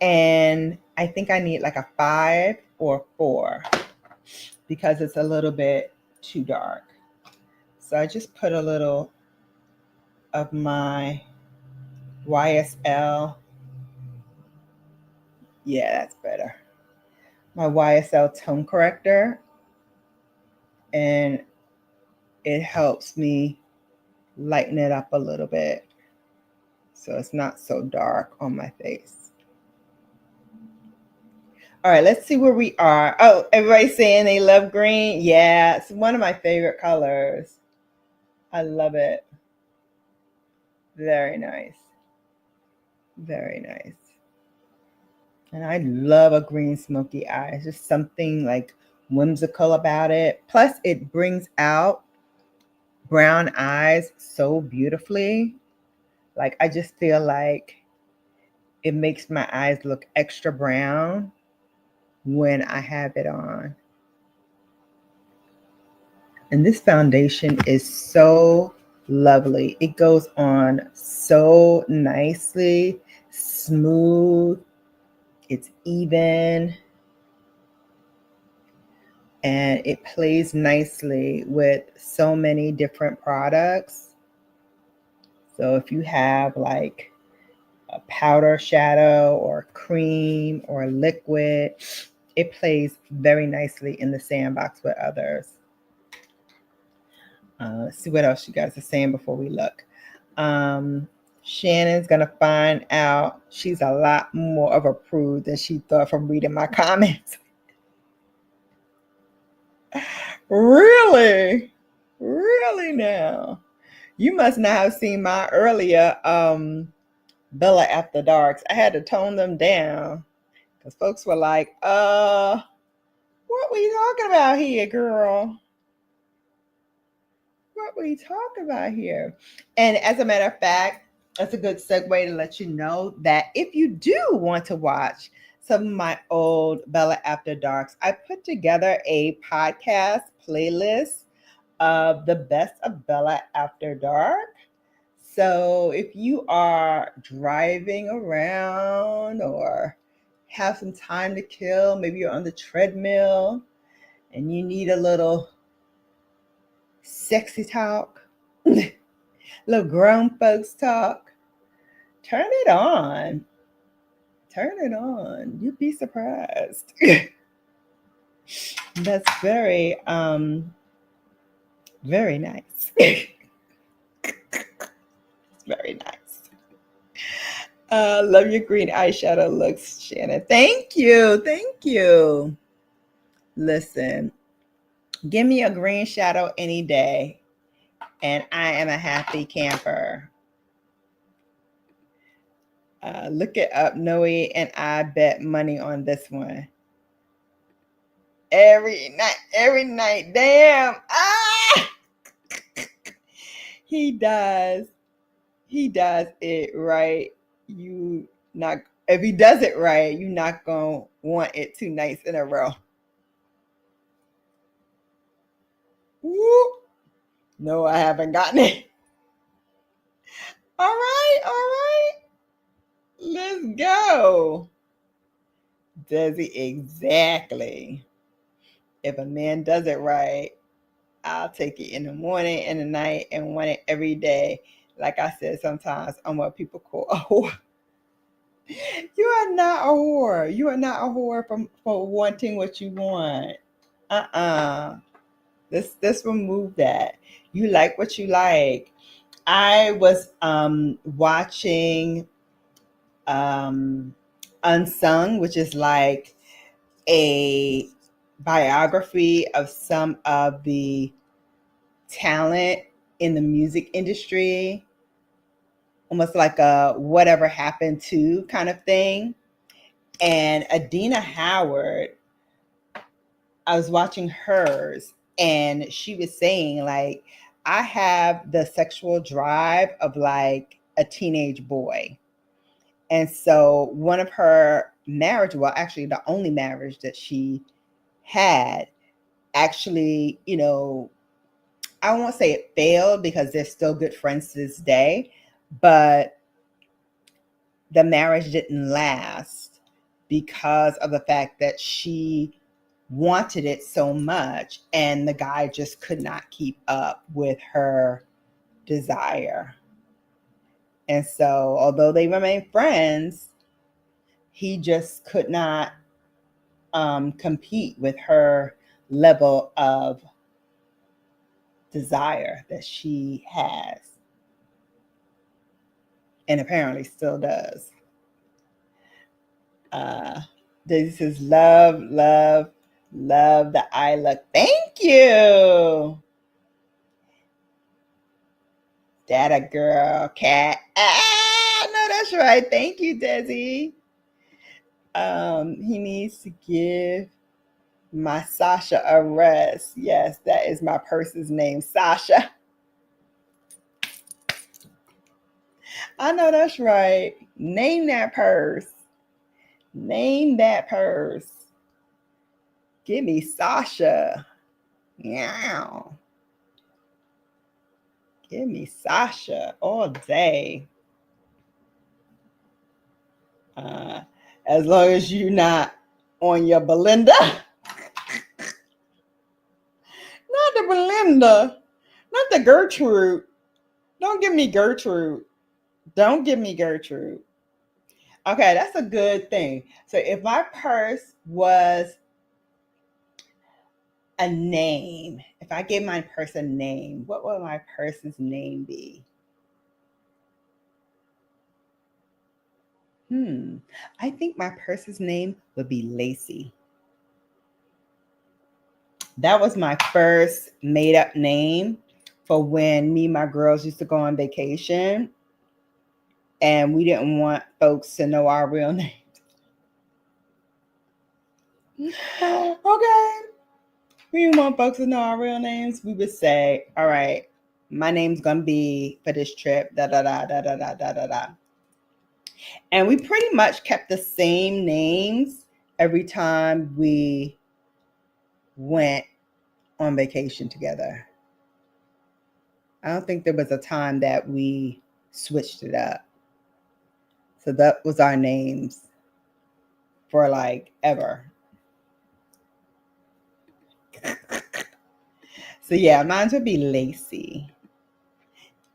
Speaker 1: And I think I need like a 5 or 4, because it's a little bit too dark. So I just put a little of my YSL. Yeah, that's better. My YSL tone corrector. And it helps me lighten it up a little bit so it's not so dark on my face. All right, let's see where we are. Oh, everybody's saying they love green. Yeah, it's one of my favorite colors. I love it. Very nice. Very nice. And I love a green smoky eye. It's just something like whimsical about it. Plus, it brings out brown eyes so beautifully. Like, I just feel like it makes my eyes look extra brown when I have it on. And this foundation is so lovely. It goes on so nicely, smooth, it's even, and it plays nicely with so many different products. So if you have like a powder shadow or cream or liquid, it plays very nicely in the sandbox with others. Let's see what else you guys are saying before we look. Shannon's gonna find out she's a lot more of a prude than she thought from reading my comments. Really? Really now? You must not have seen my earlier Bella After Darks. I had to tone them down because folks were like, what were you talking about here, girl? What we talk about here. And as a matter of fact, that's a good segue to let you know that if you do want to watch some of my old Bella After Darks, I put together a podcast playlist of the best of Bella After Dark. So if you are driving around or have some time to kill, maybe you're on the treadmill and you need a little sexy talk, little grown folks talk, turn it on. Turn it on. You'd be surprised. That's very, very nice. Very nice. Love your green eyeshadow looks, Shannon. Thank you. Thank you. Listen, give me a green shadow any day, and I am a happy camper. Look it up, Noe, and I bet money on this one. Every night. Damn. Ah! He does it right. You not If he does it right, you're not gonna want it 2 nights in a row. Woo. No, I haven't gotten it. All right. Let's go. Does he exactly? If a man does it right, I'll take it in the morning and the night and want it every day. Like I said, sometimes I'm what people call a whore. You are not a whore. You are not a whore for wanting what you want. Let's remove that. You like what you like. I was watching Unsung, which is like a biography of some of the talent in the music industry, almost like a whatever happened to kind of thing. And Adina Howard, I was watching hers, and she was saying, like, I have the sexual drive of like a teenage boy. And so one of her marriage, well, actually the only marriage that she had, actually, I won't say it failed because they're still good friends to this day, but the marriage didn't last because of the fact that she wanted it so much, and the guy just could not keep up with her desire. And so, although they remained friends, he just could not compete with her level of desire that she has, and apparently still does. This is love, love, love the eye look. Thank you. That a girl, cat. No, that's right. Thank you, Desi. He needs to give my Sasha a rest. Yes, that is my purse's name, Sasha. I know that's right. Name that purse. Name that purse. Give me Sasha. Meow. Give me Sasha all day. As long as you're not on your Belinda. Not the Belinda. Not the Gertrude. Don't give me Gertrude. Don't give me Gertrude. Okay, that's a good thing. So if my purse was a name, if I gave my purse a name, what would my purse's name be? I think my purse's name would be Lacey. That was my first made up name for when me and my girls used to go on vacation, and we didn't want folks to know our real names. Okay. We didn't want folks to know our real names. We would say, all right, my name's going to be for this trip, da da da da da da da da da. And we pretty much kept the same names every time we went on vacation together. I don't think there was a time that we switched it up. So that was our names for like ever. So yeah, mine would be Lacey.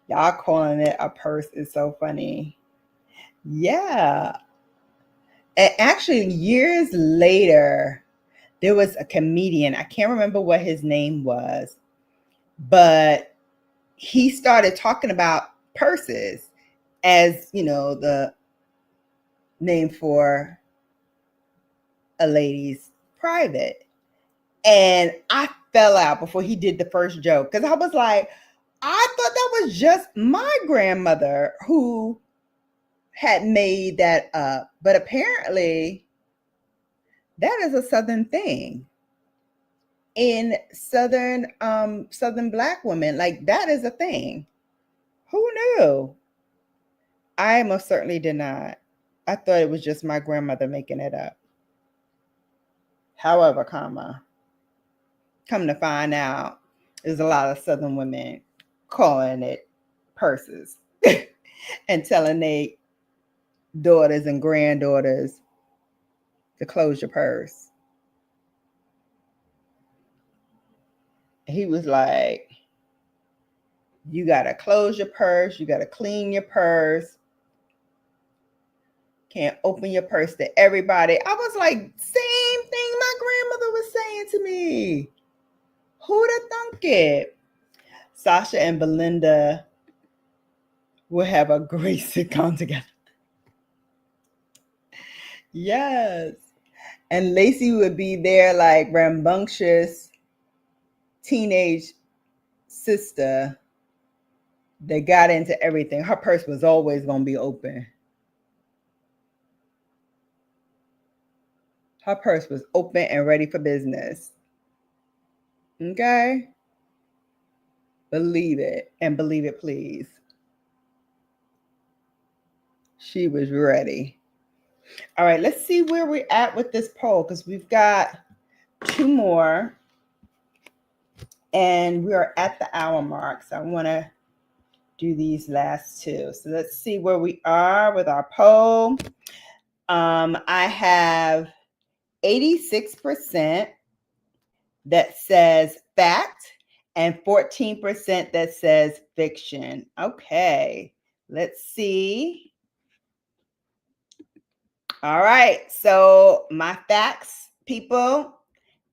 Speaker 1: Y'all calling it a purse is so funny. Yeah. And actually, years later, there was a comedian. I can't remember what his name was, but he started talking about purses as, you know, the name for a lady's private. And I fell out before he did the first joke because I was like, I thought that was just my grandmother who had made that up. But apparently, that is a Southern thing. In Southern Black women, like that is a thing. Who knew? I most certainly did not. I thought it was just my grandmother making it up. However, come to find out, there's a lot of Southern women calling it purses and telling their daughters and granddaughters to close your purse. He was like, you got to close your purse. You got to clean your purse. Can't open your purse to everybody. I was like, same thing my grandmother was saying to me. Who'd have thunk it? Sasha and Belinda will have a great sitcom together. Yes. And Lacey would be there like rambunctious teenage sister that got into everything. Her purse was always going to be open. Her purse was open and ready for business. Okay? Believe it, and believe it, please. She was ready. All right, let's see where we're at with this poll because we've got 2 more. And we are at the hour mark. So I want to do these last 2. So let's see where we are with our poll. I have 86% that says fact and 14% that says fiction. Okay, let's see. All right, so my facts, people,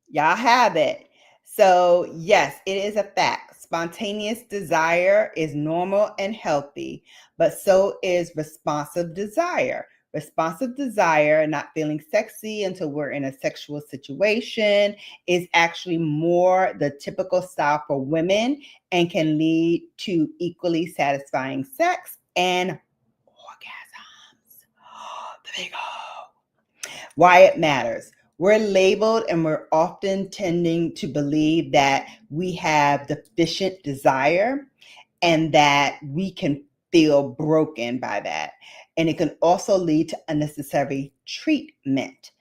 Speaker 1: y'all have it. So, yes, it is a fact. Spontaneous desire is normal and healthy, but so is responsive desire. Responsive desire, not feeling sexy until we're in a sexual situation, is actually more the typical style for women and can lead to equally satisfying sex and orgasms. The big O. Why it matters. We're labeled and we're often tending to believe that we have deficient desire and that we can feel broken by that. And it can also lead to unnecessary treatment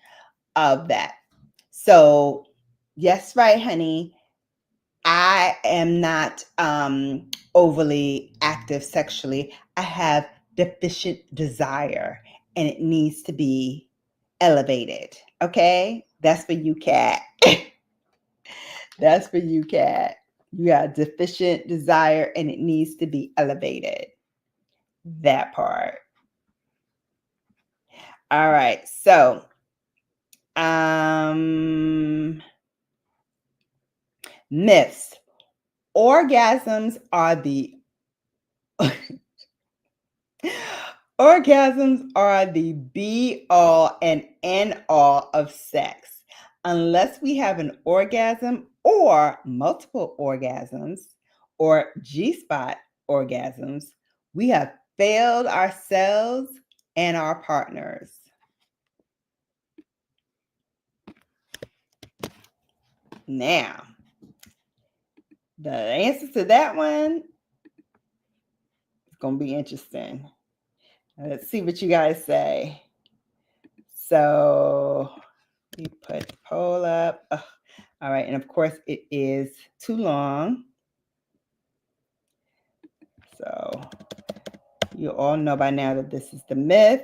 Speaker 1: of that. So, yes, right, honey. I am not overly active sexually. I have deficient desire and it needs to be elevated. Okay? That's for you, cat. That's for you, cat. You got deficient desire and it needs to be elevated. That part. All right. So, myths. Orgasms are the Orgasms are the be all and end all of sex. Unless we have an orgasm or multiple orgasms or G spot orgasms, we have failed ourselves and our partners. Now, the answer to that one is going to be interesting. Let's see what you guys say. So, we put poll up. All right, and of course it is too long. So you all know by now that this is the myth.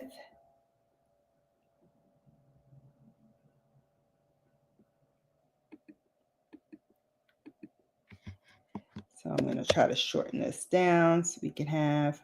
Speaker 1: So I'm going to try to shorten this down so we can have.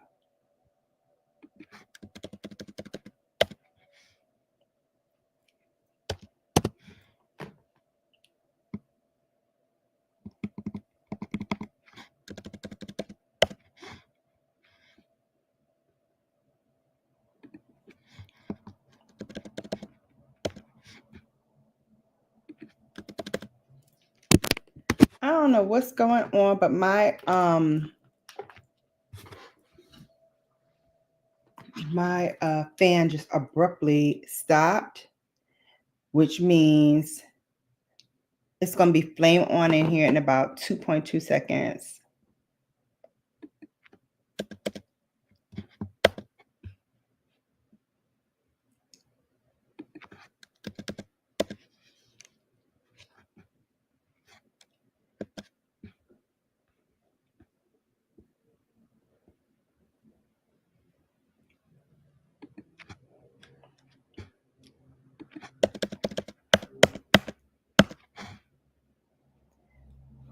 Speaker 1: I don't know what's going on, but my fan just abruptly stopped, which means it's going to be flame on in here in about 2.2 seconds.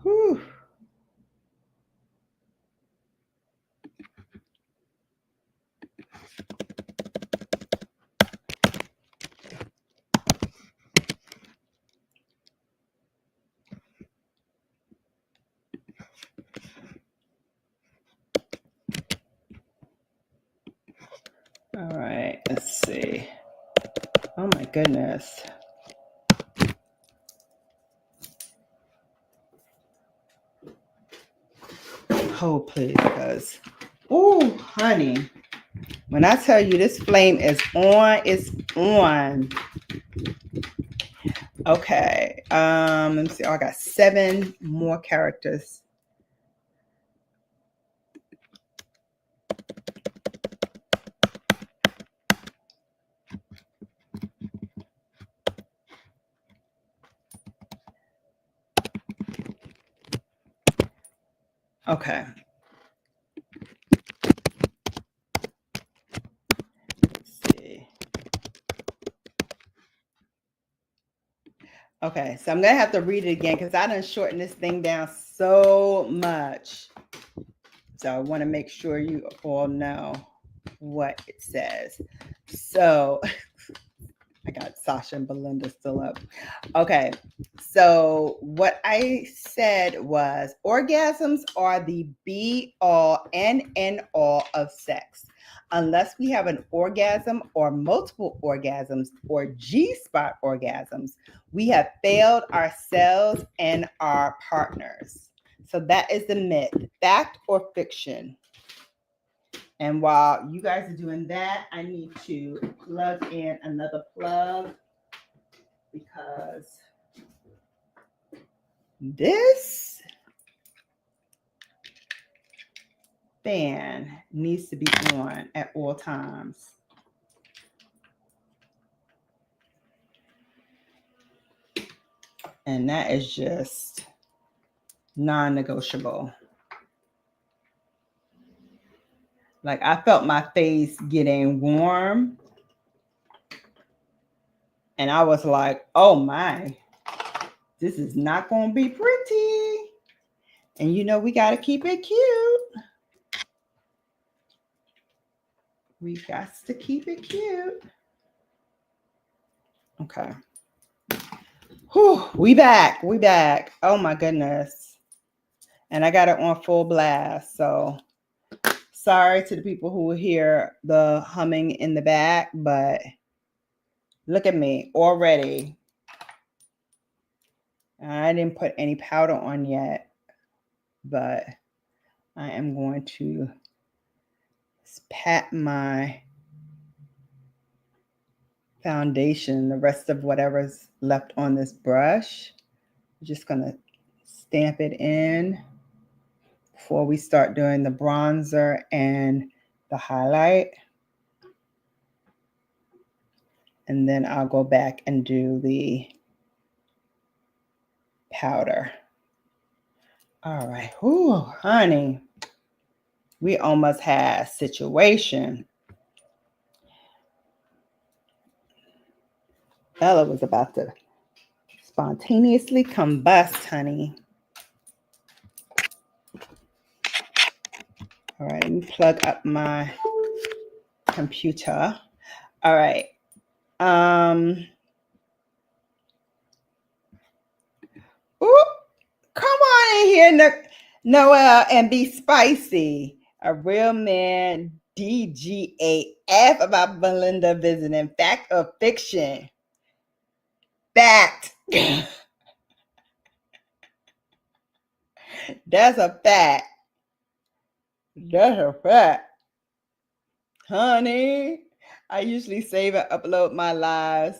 Speaker 1: Whew. All right, let's see. Oh my goodness. Hold please, because, oh, honey, when I tell you this flame is on, it's on. Okay, let me see. Oh, I got 7 more characters. Okay. Let's see. Okay, so I'm going to have to read it again because I done shortened this thing down so much. So I want to make sure you all know what it says. So I got Sasha and Belinda still up. Okay, so what I said was orgasms are the be all and end all of sex. Unless we have an orgasm or multiple orgasms or G-spot orgasms, we have failed ourselves and our partners. So that is the myth, fact or fiction. And while you guys are doing that, I need to plug in another plug because this fan needs to be on at all times. And that is just non-negotiable. Like I felt my face getting warm. And I was like, oh my, this is not going to be pretty. And you know, we got to keep it cute. We got to keep it cute. Okay. Whew, we back. We back. Oh my goodness. And I got it on full blast. So sorry to the people who hear the humming in the back, but look at me already. I didn't put any powder on yet, but I am going to pat my foundation, the rest of whatever's left on this brush. I'm just going to stamp it in before we start doing the bronzer and the highlight. And then I'll go back and do the powder. All right. Ooh, honey, we almost had a situation. Bella was about to spontaneously combust, honey. All right, let me plug up my computer. All right. Ooh, come on in here, Noel, and be spicy. A real man, DGAF about Belinda visiting. Fact or fiction? Fact. That's a fact. That's a fact. Honey, I usually save and upload my lives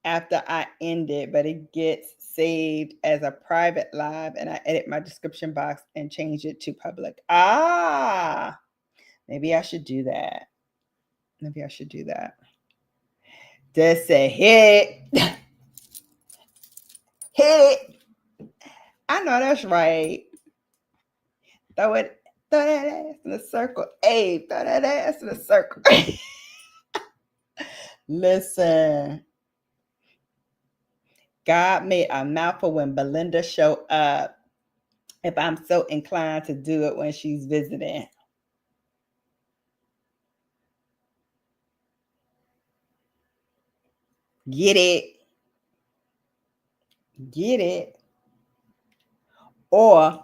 Speaker 1: after I end it, but it gets saved as a private live and I edit my description box and change it to public. Ah, maybe I should do that. Maybe I should do that. Just say hit. Hit. I know that's right. Throw that ass in a circle. Hey, throw that ass in a circle. Listen. God made a mouthful when Belinda showed up. If I'm so inclined to do it when she's visiting. Get it. Get it. Or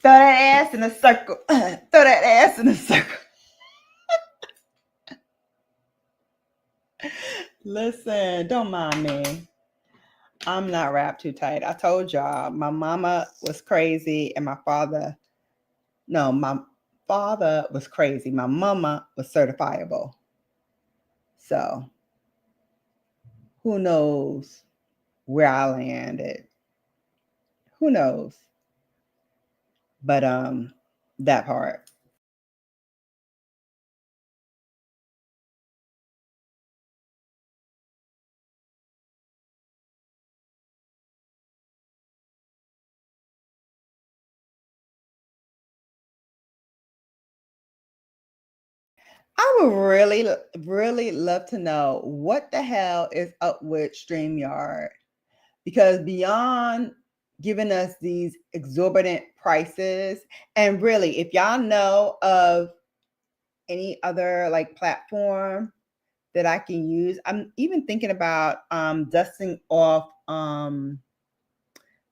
Speaker 1: throw that ass in a circle. Throw that ass in a circle. Listen, don't mind me. I'm not wrapped too tight. I told y'all my mama was crazy and my father was crazy. My mama was certifiable. So who knows where I landed? Who knows? But that part. I would really, really love to know what the hell is up with StreamYard Because beyond giving us these exorbitant prices, and really, if y'all know of any other like platform that I can use, I'm even thinking about dusting off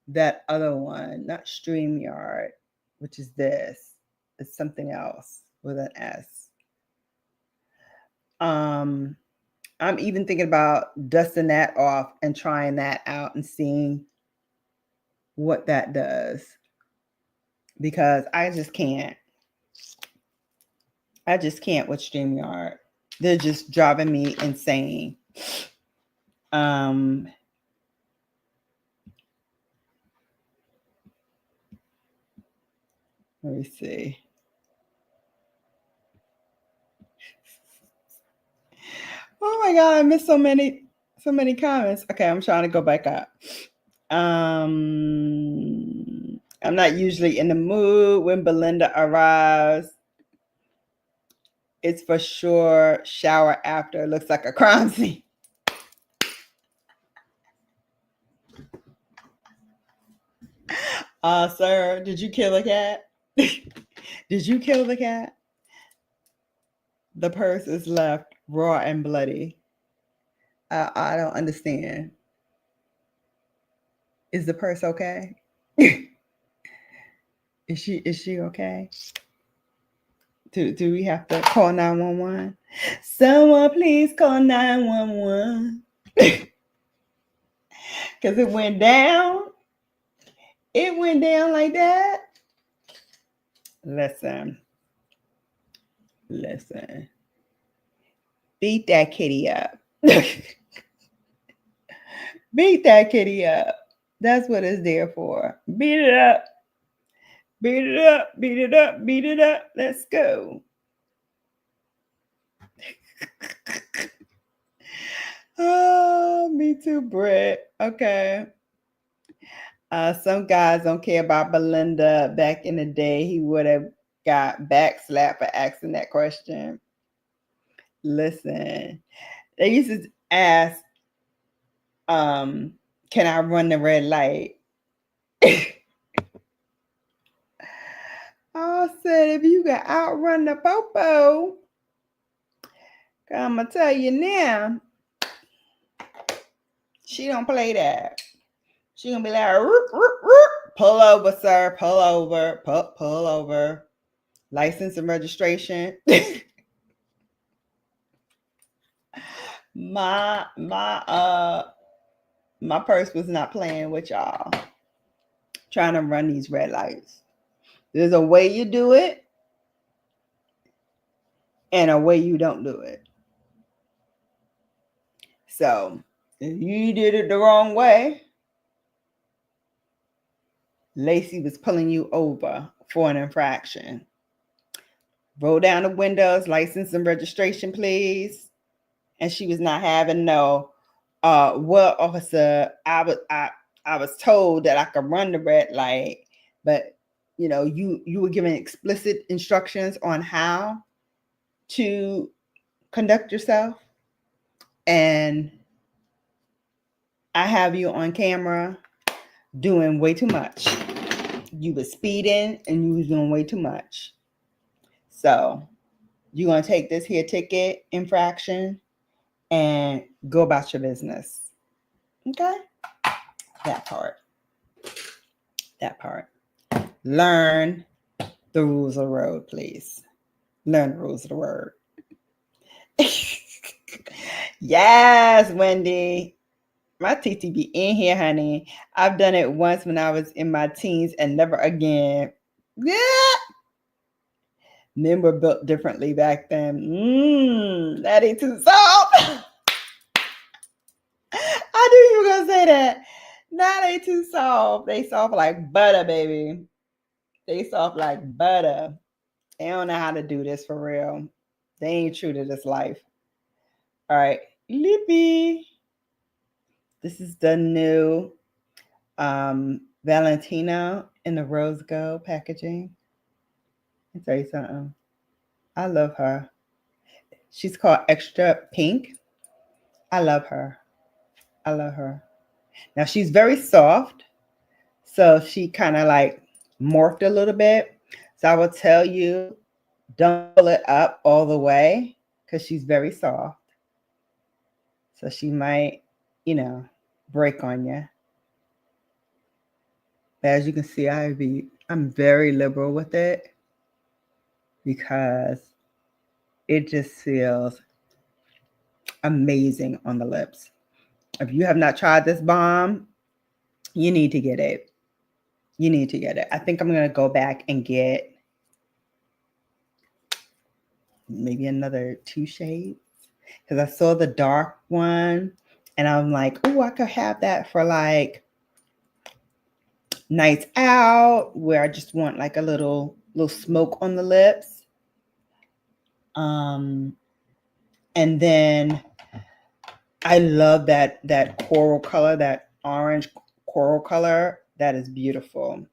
Speaker 1: that other one, not StreamYard, which is this. It's something else with an S. I'm even thinking about dusting that off and trying that out and seeing what that does, because I just can't with StreamYard. They're just driving me insane. Let me see. Oh my God, I missed so many comments. Okay, I'm trying to go back up. I'm not usually in the mood when Belinda arrives. It's for sure shower after. It looks like a crime scene. Sir, did you kill a cat? Did you kill the cat? The purse is left raw and bloody. I don't understand. Is the purse okay? Is she okay? Do we have to call 911? Someone please call 911. Because it went down. It went down like that. Listen. Beat that kitty up. Beat that kitty up. That's what it's there for. Beat it up. Beat it up. Beat it up. Beat it up. Let's go. Oh, me too, Britt. Okay. Some guys don't care about Belinda. Back in the day, he would have got backslapped for asking that question. Listen, they used to ask, can I run the red light? I said, if you can outrun the popo, I'm going to tell you now, she don't play that. She going to be like, roop, roop, roop. Pull over, sir. Pull over. Pull over. License and registration. My purse was not playing with y'all. Trying to run these red lights. There's a way you do it and a way you don't do it. So if you did it the wrong way, Lacey was pulling you over for an infraction. Roll down the windows, license and registration, please. And she was not having no, well, officer, I was told that I could run the red light, but you know, you were given explicit instructions on how to conduct yourself, and I have you on camera doing way too much. You were speeding and you was doing way too much. So you're going to take this here ticket infraction and go about your business. Okay? That part. Learn the rules of the road, please. Learn the rules of the road. Yes, Wendy. My TT be in here, honey. I've done it once when I was in my teens and never again. Yeah. Men were built differently back then. That ain't too soft. I knew you were going to say that. That ain't too soft. They soft like butter, baby. They soft like butter. They don't know how to do this for real. They ain't true to this life. All right. Lippy. This is the new Valentino in the rose gold packaging. Let me tell you something. I love her. She's called Extra Pink. I love her. Now she's very soft, so she kind of like morphed a little bit. So I will tell you, don't pull it up all the way because she's very soft. So she might, break on you. But as you can see, I'm very liberal with it because it just feels amazing on the lips. If you have not tried this balm, you need to get it. You need to get it. I think I'm going to go back and get maybe another 2 shades because I saw the dark one and I'm like, oh, I could have that for like nights out where I just want like a little smoke on the lips. And then I love that coral color, that orange coral color. That is beautiful.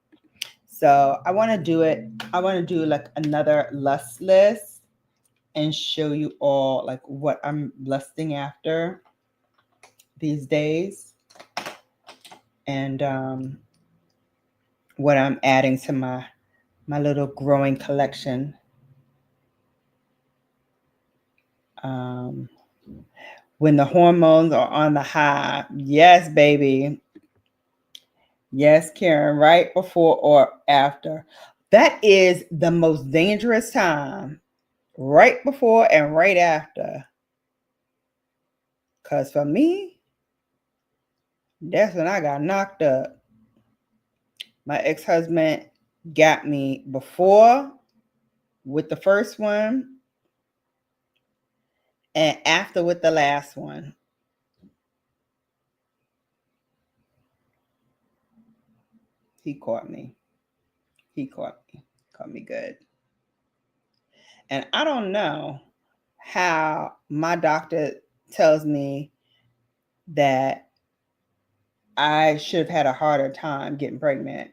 Speaker 1: So I want to do it. I want to do like another lust list and show you all like what I'm lusting after these days and what I'm adding to my little growing collection. When the hormones are on the high, yes, baby. Yes, Karen, right before or after. That is the most dangerous time, right before and right after. Because for me, that's when I got knocked up. My ex-husband got me before with the first one and after with the last one. He caught me. He caught me. Caught me good. And I don't know how my doctor tells me that I should have had a harder time getting pregnant.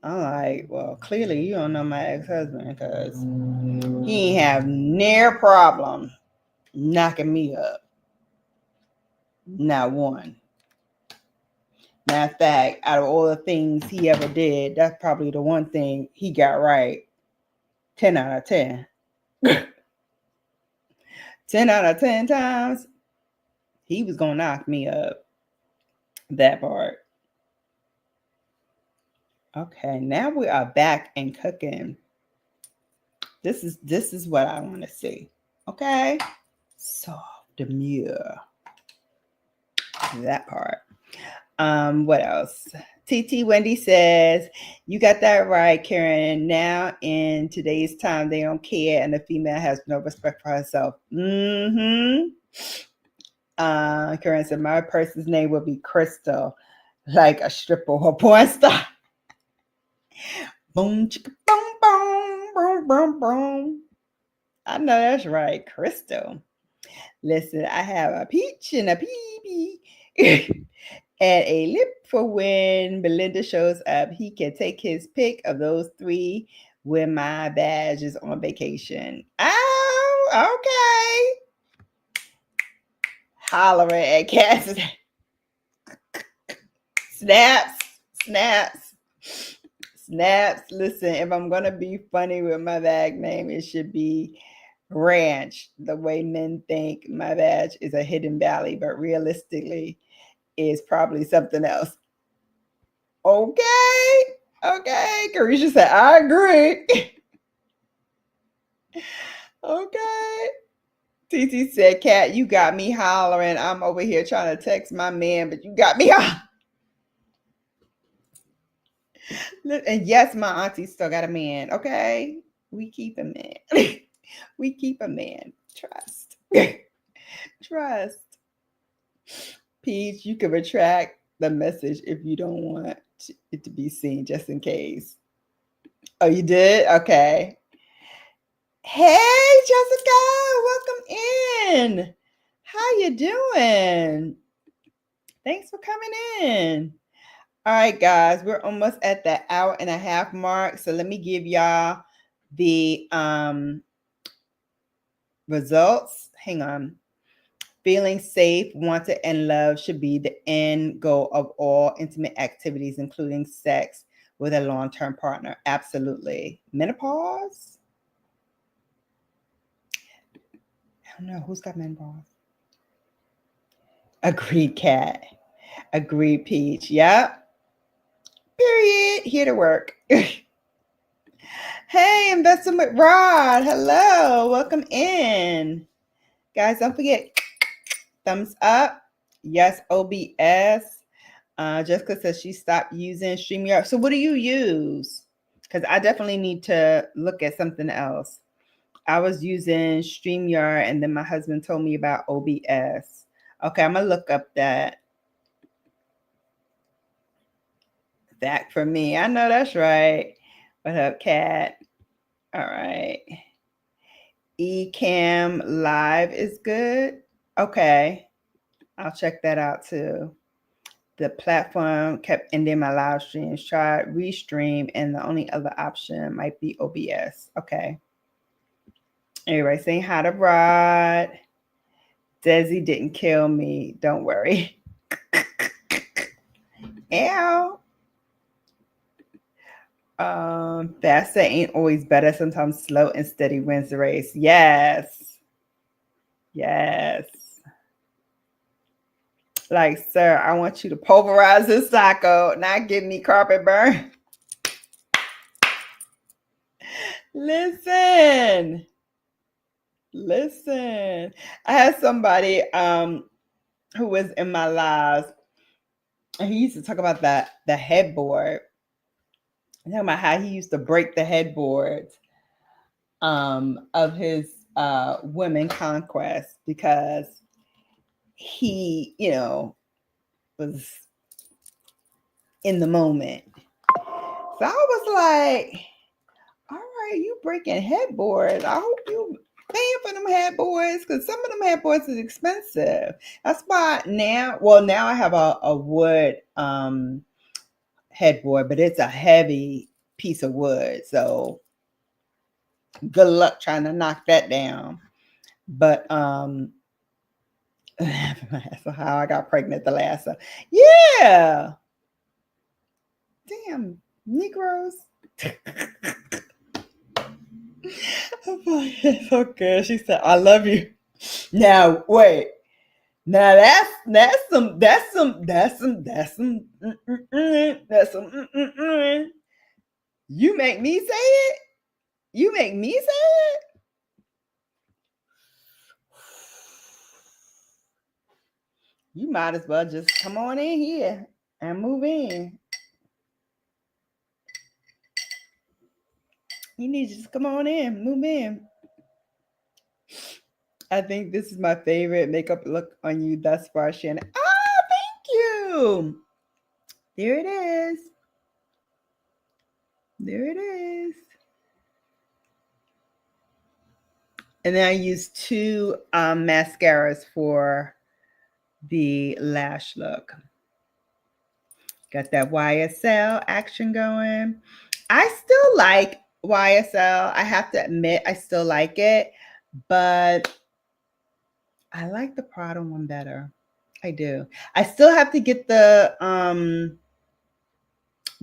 Speaker 1: I'm like, well, clearly you don't know my ex-husband because he ain't have near problem knocking me up. Not one. Matter of fact, out of all the things he ever did, that's probably the one thing he got right. 10 out of 10. 10 out of 10 times, he was going to knock me up. That part. Okay, now we are back and cooking. This is what I want to see. Okay? Soft demure. That part. What else? TT Wendy says, you got that right, Karen. Now in today's time, they don't care, and the female has no respect for herself. Karen said, my person's name will be Crystal, like a stripper or porn star. Boom, chicka, boom, boom, boom, boom, boom. I know that's right, Crystal. Listen, I have a peach and a peepee. And a lip for when Belinda shows up. He can take his pick of those 3 when my badge is on vacation. Oh, okay. Hollering at Cassidy. Snaps. Listen, if I'm going to be funny with my bag name, it should be Ranch. The way men think my badge is a hidden valley, but realistically, is probably something else. Okay. Carisha said, I agree. Okay. TT said, Kat, you got me hollering. I'm over here trying to text my man, but you got me hollering. And yes, my auntie still got a man. Okay. We keep a man. We keep a man. Trust. Trust. Peach, you can retract the message if you don't want it to be seen, just in case. Oh, you did? Okay. Hey, Jessica, welcome in. How you doing? Thanks for coming in. All right, guys, we're almost at the 1.5 hour mark. So let me give y'all the results. Hang on. Feeling safe, wanted, and loved should be the end goal of all intimate activities, including sex with a long-term partner. Absolutely. Menopause? I don't know. Who's got menopause? Agreed, Cat. Agreed, Peach. Yep. Period. Here to work. Hey, Investing with Rod. Hello. Welcome in. Guys, don't forget, thumbs up. Yes, OBS. Jessica says she stopped using StreamYard. So what do you use? Because I definitely need to look at something else. I was using StreamYard, and then my husband told me about OBS. Okay, I'm going to look up that. That for me. I know that's right. What up, Cat? All right. Ecamm Live is good. Okay. I'll check that out too. The platform kept ending my live streams. Tried Restream, and the only other option might be OBS. Okay. Anyway, saying hi to Rod. Desi didn't kill me. Don't worry. Ow. Faster ain't always better. Sometimes slow and steady wins the race. Yes. Yes. Like, sir, I want you to pulverize this taco, not give me carpet burn. Listen. I had somebody who was in my lives, and he used to talk about the headboard. Talking about how he used to break the headboards of his women conquest because he, was in the moment. So I was like, all right, you breaking headboards. I hope you paying for them headboards because some of them headboards is expensive. That's why now I have a wood headboard, but it's a heavy piece of wood. So good luck trying to knock that down. But so how I got pregnant the last time. Yeah. Damn, Negroes. Okay, she said, I love you. Now wait. Now that's some You make me say it? You make me say it? You might as well just come on in here and move in. You need to just come on in, move in. I think this is my favorite makeup look on you thus far, Shannon. Ah, thank you. There it is. There it is. And then I use two mascaras for the lash look. Got that YSL action going. I still like YSL. I have to admit, I still like it, but I like the Prada one better. I do. I still have to get the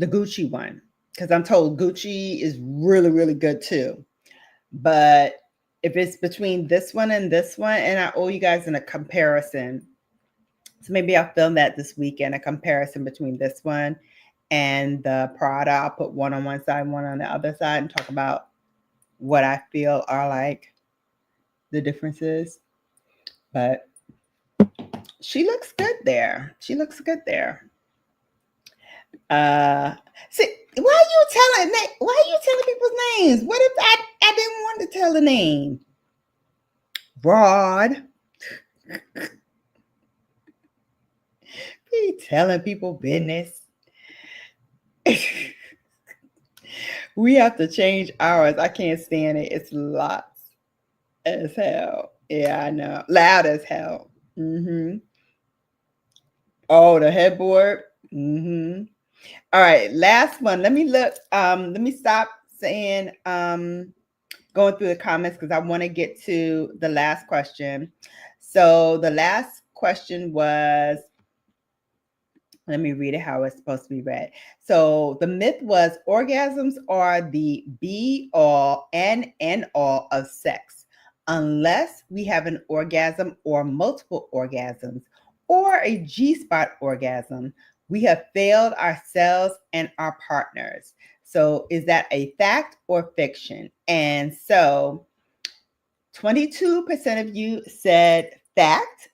Speaker 1: Gucci one because I'm told Gucci is really, really good too. But if it's between this one and this one, and I owe you guys in a comparison. So maybe I'll film that this weekend, a comparison between this one and the Prada. I'll put one on one side, one on the other side, and talk about what I feel are like the differences. But she looks good there. She looks good there. See, why are you telling people's names? What if I didn't want to tell the name? Rod. Be telling people business. We have to change ours. I can't stand it. It's lots as hell. Yeah, I know. Loud as hell. Mm-hmm. Oh, the headboard. Mm-hmm. All right, last one. Let me look. Let me stop saying going through the comments because I want to get to the last question. So the last question was, let me read it how it's supposed to be read. So the myth was orgasms are the be all and end all of sex. Unless we have an orgasm or multiple orgasms or a G-spot orgasm, we have failed ourselves and our partners. So is that a fact or fiction? And so 22% of you said fact,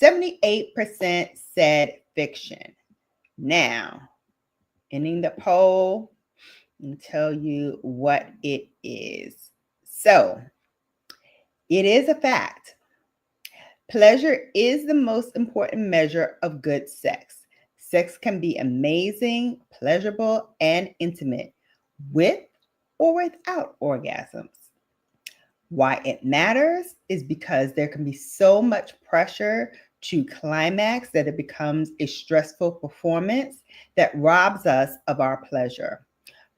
Speaker 1: 78% said fiction. Now, ending the poll and tell you what it is. So, it is a fact. Pleasure is the most important measure of good sex. Sex can be amazing, pleasurable, and intimate with or without orgasms. Why it matters is because there can be so much pressure to climax that it becomes a stressful performance that robs us of our pleasure.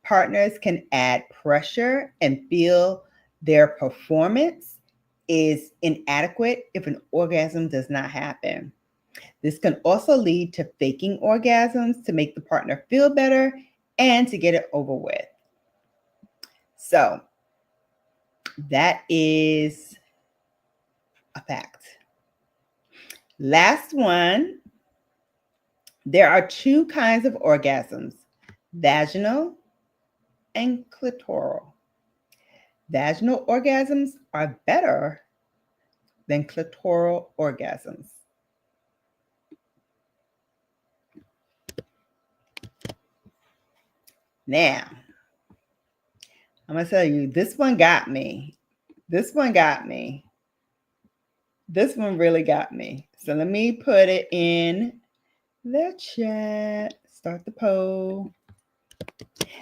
Speaker 1: Partners can add pressure and feel their performance is inadequate if an orgasm does not happen. This can also lead to faking orgasms to make the partner feel better and to get it over with. So, that is a fact. Last one. There are two kinds of orgasms, vaginal and clitoral. Vaginal orgasms are better than clitoral orgasms. Now, I'm going to tell you, this one got me. This one got me. This one really got me. So let me put it in the chat. Start the poll.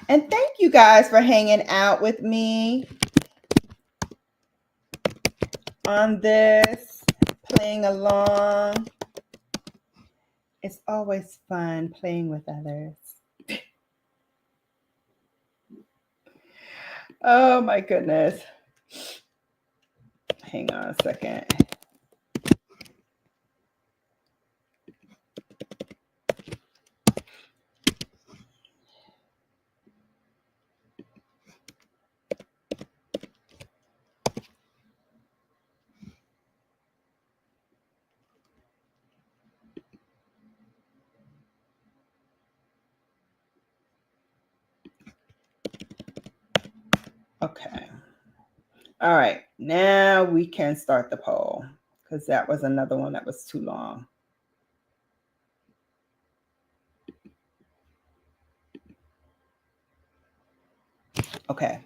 Speaker 1: And thank you guys for hanging out with me on this, playing along. It's always fun playing with others. Oh my goodness. Hang on a second. Okay. All right. Now we can start the poll because that was another one that was too long. Okay.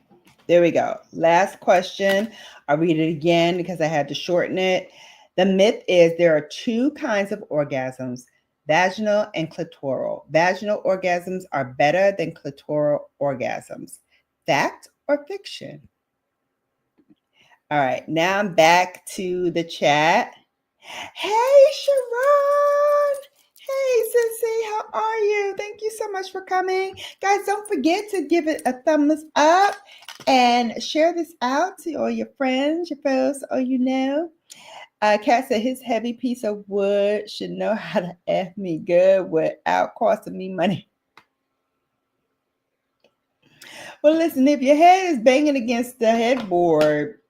Speaker 1: There we go. Last question. I'll read it again because I had to shorten it. The myth is there are two kinds of orgasms, vaginal and clitoral. Vaginal orgasms are better than clitoral orgasms. Fact or fiction? All right, now I'm back to the chat. Hey, Sharon. Hey, Sissy, how are you? Thank you so much for coming. Guys, don't forget to give it a thumbs up and share this out to all your friends, your foes, all you know. Kat said his heavy piece of wood should know how to F me good without costing me money. Well, listen, if your head is banging against the headboard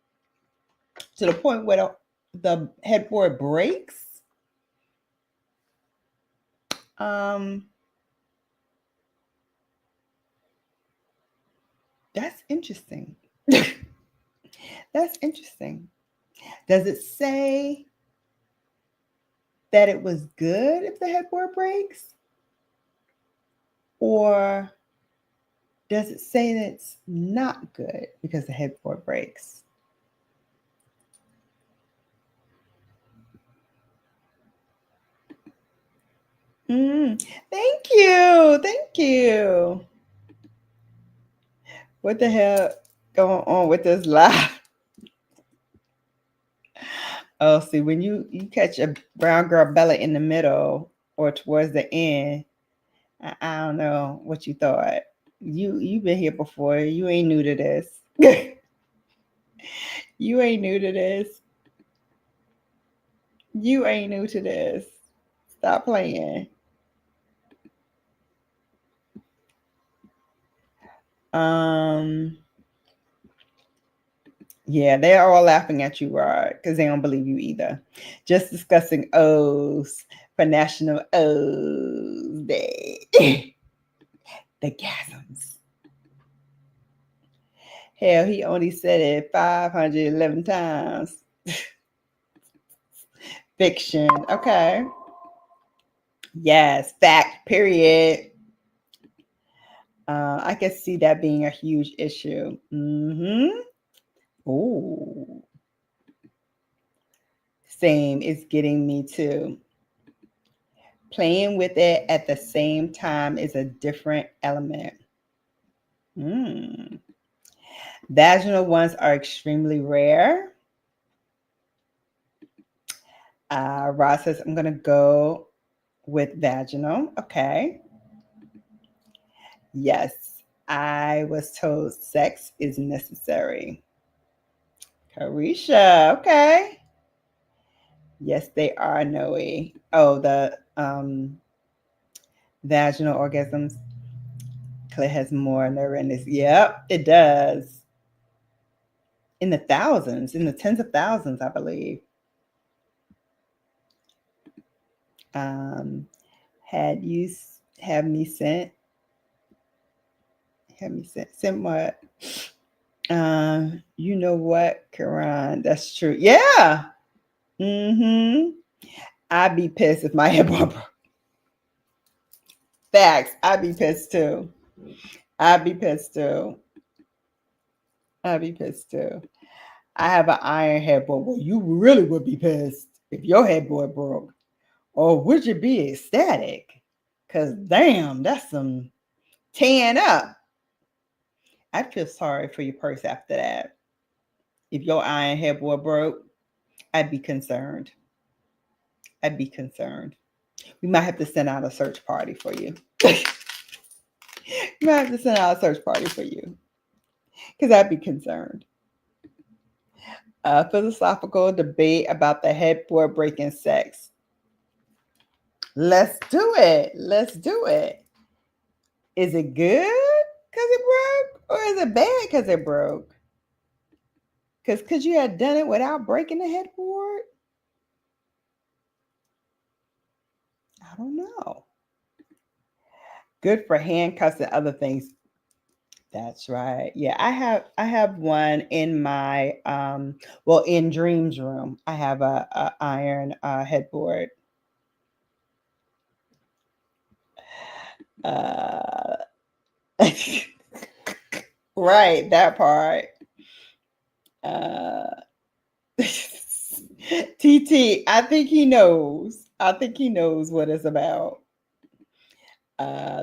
Speaker 1: to the point where the headboard breaks, that's interesting. That's interesting. Does it say that it was good if the headboard breaks? Or does it say that it's not good because the headboard breaks? Thank you. Thank you. What the hell going on with this live? Oh, see, when you catch a brown girl Bella in the middle or towards the end, I don't know what you thought. You've been here before. You ain't new to this. You ain't new to this. You ain't new to this. Stop playing. Yeah, they're all laughing at you, Rod, because they don't believe you either. Just discussing O's for National O's Day. The gasms. Hell, he only said it 511 times. Fiction. Okay. Yes, fact, period. I can see that being a huge issue. Ooh. Same. It's getting me too. Playing with it at the same time is a different element. Vaginal ones are extremely rare. Ross says, I'm going to go with vaginal. Okay. Yes, I was told sex is necessary. Carisha, okay. Yes, they are, Noe. Oh, the vaginal orgasms. Claire has more nerve in this. Yep, it does. In the thousands, in the tens of thousands, I believe. Had you have me sent what? You know what, Karan? That's true. Yeah. I'd be pissed if my headboard broke. Facts. I'd be pissed too. I have an iron headboard. Well, you really would be pissed if your headboard broke. Or would you be ecstatic? Because damn, that's some tearing up. I'd feel sorry for your purse after that. If your iron headboard broke, I'd be concerned. We might have to send out a search party for you. Because I'd be concerned. Philosophical debate about the headboard breaking sex. Let's do it. Is it good because it broke? Or is it bad because it broke? Because could you have done it without breaking the headboard? I don't know. Good for handcuffs and other things. That's right. Yeah, I have one in my in Dreams room. I have a iron headboard. Right, that part. TT, I think he knows what it's about.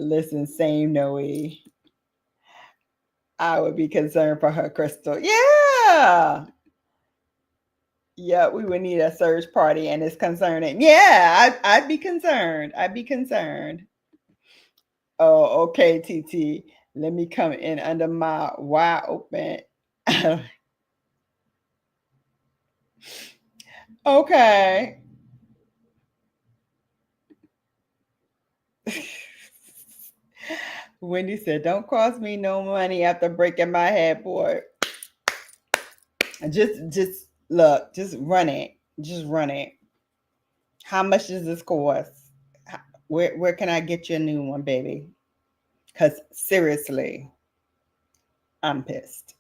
Speaker 1: Listen, same Noe. I would be concerned for her, Crystal. Yeah. Yeah, we would need a search party, and it's concerning. Yeah, I'd be concerned. Oh, okay, TT. Let me come in under my wide open. Okay. Wendy said, "Don't cost me no money after breaking my headboard. Just look, just run it. How much does this cost? Where can I get you a new one, baby? Because seriously, I'm pissed.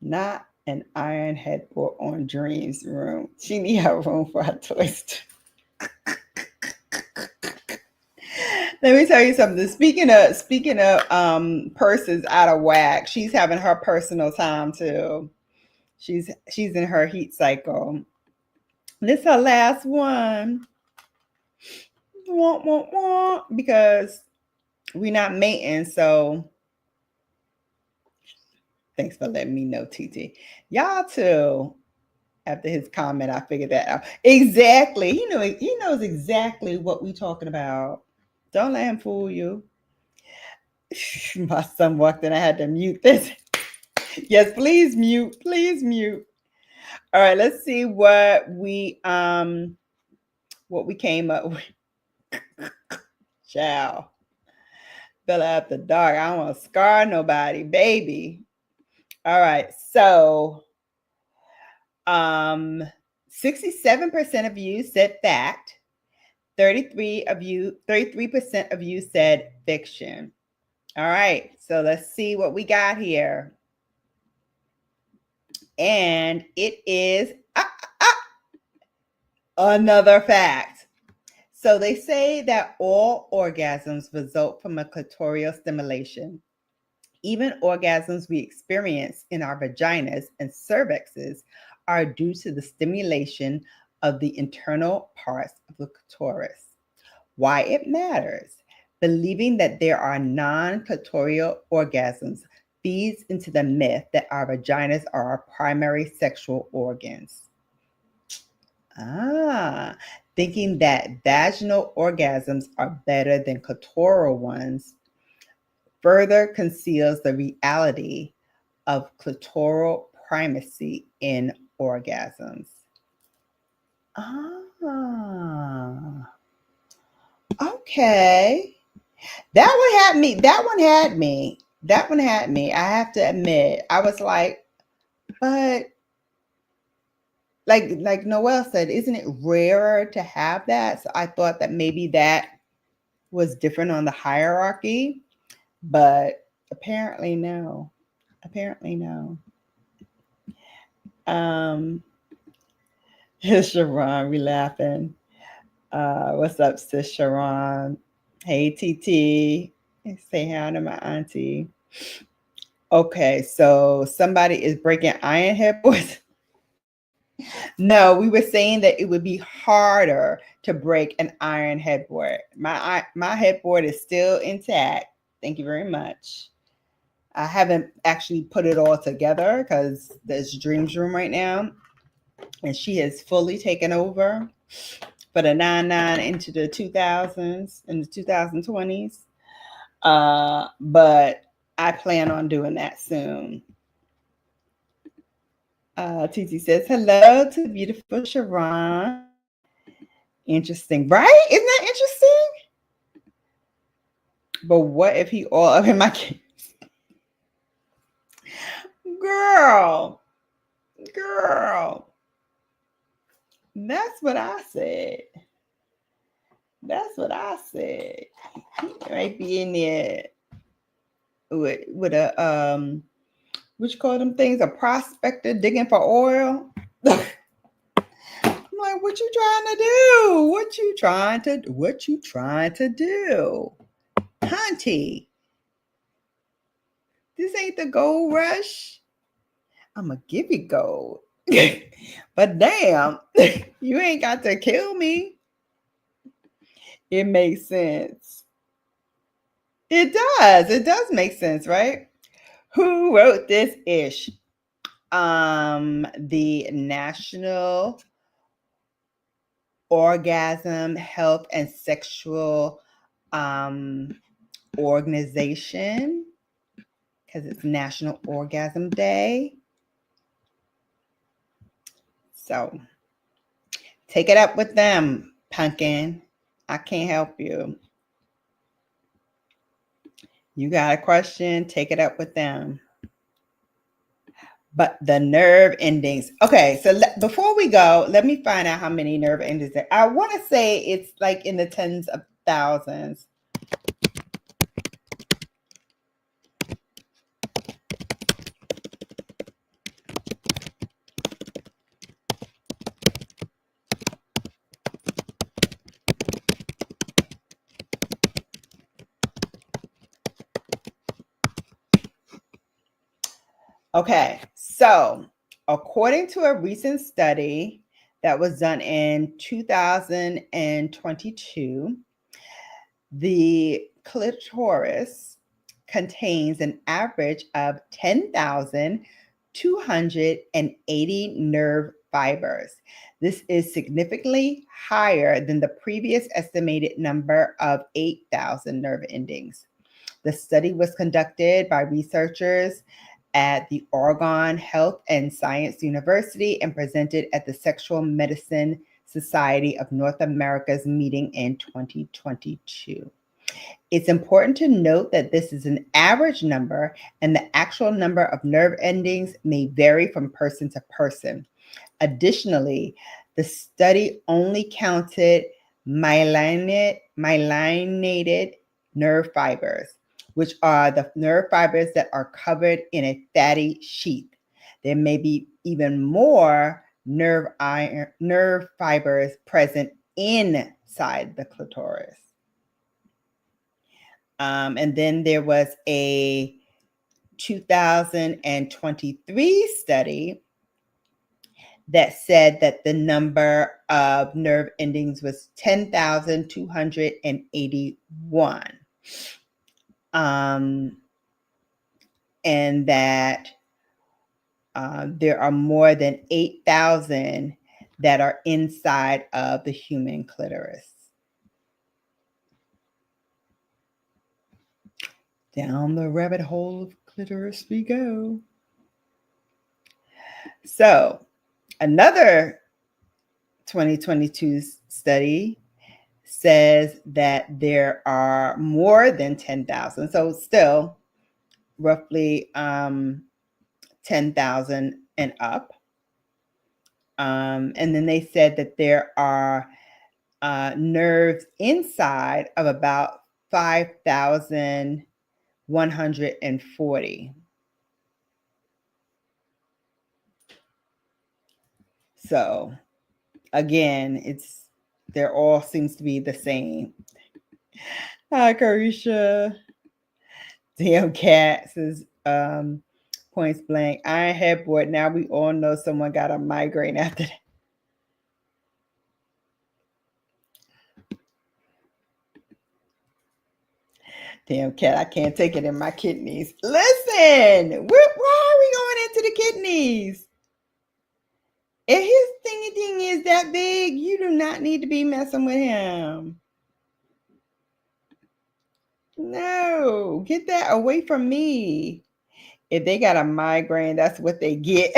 Speaker 1: Not an iron headboard on Dream's room. She need her room for her twist." Let me tell you something. Speaking of purses out of whack, she's having her personal time too. She's in her heat cycle. This is her last one. Because we're not mating, so thanks for letting me know, TT. Y'all too. After his comment, I figured that out. Exactly. He knows exactly what we talking about. Don't let him fool you. My son walked in. I had to mute this. Yes, please mute. All right, let's see what we came up with. Ciao. Bella after dark. I don't want to scar nobody, baby. All right, so 67% of you said fact. 33% of you said fiction. All right, so let's see what we got here. And it is another fact. So they say that all orgasms result from a clitoral stimulation. Even orgasms we experience in our vaginas and cervixes are due to the stimulation of the internal parts of the clitoris. Why it matters? Believing that there are non-clitoral orgasms feeds into the myth that our vaginas are our primary sexual organs. Thinking that vaginal orgasms are better than clitoral ones further conceals the reality of clitoral primacy in orgasms. Okay. That one had me. I have to admit. I was like, but like Noelle said, isn't it rarer to have that? So I thought that maybe that was different on the hierarchy, but apparently no. Sharon, we laughing. What's up, sis Sharon? Hey, TT. Say hi to my auntie. Okay, so somebody is breaking iron headboards. No, we were saying that it would be harder to break an iron headboard. My headboard is still intact. Thank you very much. I haven't actually put it all together because there's Dream's room right now, and she has fully taken over for the 99 into the 2000s and the 2020s. But I plan on doing that soon. TT says, hello to the beautiful Sharon. Interesting, right? Isn't that interesting? But what if he all up in my kids? Girl. That's what I said. He might be in there with a what you call them things? A prospector digging for oil. I'm like, what you trying to do? What you trying to do? Hunty. This ain't the gold rush. I'ma give you gold. But damn, you ain't got to kill me. It makes sense. It does make sense, right? Who wrote this ish? The National Orgasm Health and Sexual Organization, because it's National Orgasm Day. So take it up with them, pumpkin. I can't help you. You got a question, take it up with them. But the nerve endings. Okay, so before we go, let me find out how many nerve endings there. I want to say it's like in the tens of thousands. Okay, so according to a recent study that was done in 2022, the clitoris contains an average of 10,280 nerve fibers. This is significantly higher than the previous estimated number of 8,000 nerve endings. The study was conducted by researchers at the Oregon Health and Science University and presented at the Sexual Medicine Society of North America's meeting in 2022. It's important to note that this is an average number, and the actual number of nerve endings may vary from person to person. Additionally, the study only counted myelinated nerve fibers, which are the nerve fibers that are covered in a fatty sheath. There may be even more nerve fibers present inside the clitoris. And then there was a 2023 study that said that the number of nerve endings was 10,281. And that there are more than 8,000 that are inside of the human clitoris. Down the rabbit hole of clitoris we go. So, another 2022 study says that there are more than 10,000. So still roughly 10,000 and up. And then they said that there are nerves inside of about 5,140. So again, they're all seems to be the same. Hi, Carisha. Damn cat says points blank. Iron headboard. Now we all know someone got a migraine after that. Damn cat, I can't take it in my kidneys. Listen, why are we going into the kidneys? If his thingy thing is that big, you do not need to be messing with him. No, get that away from me. If they got a migraine, that's what they get.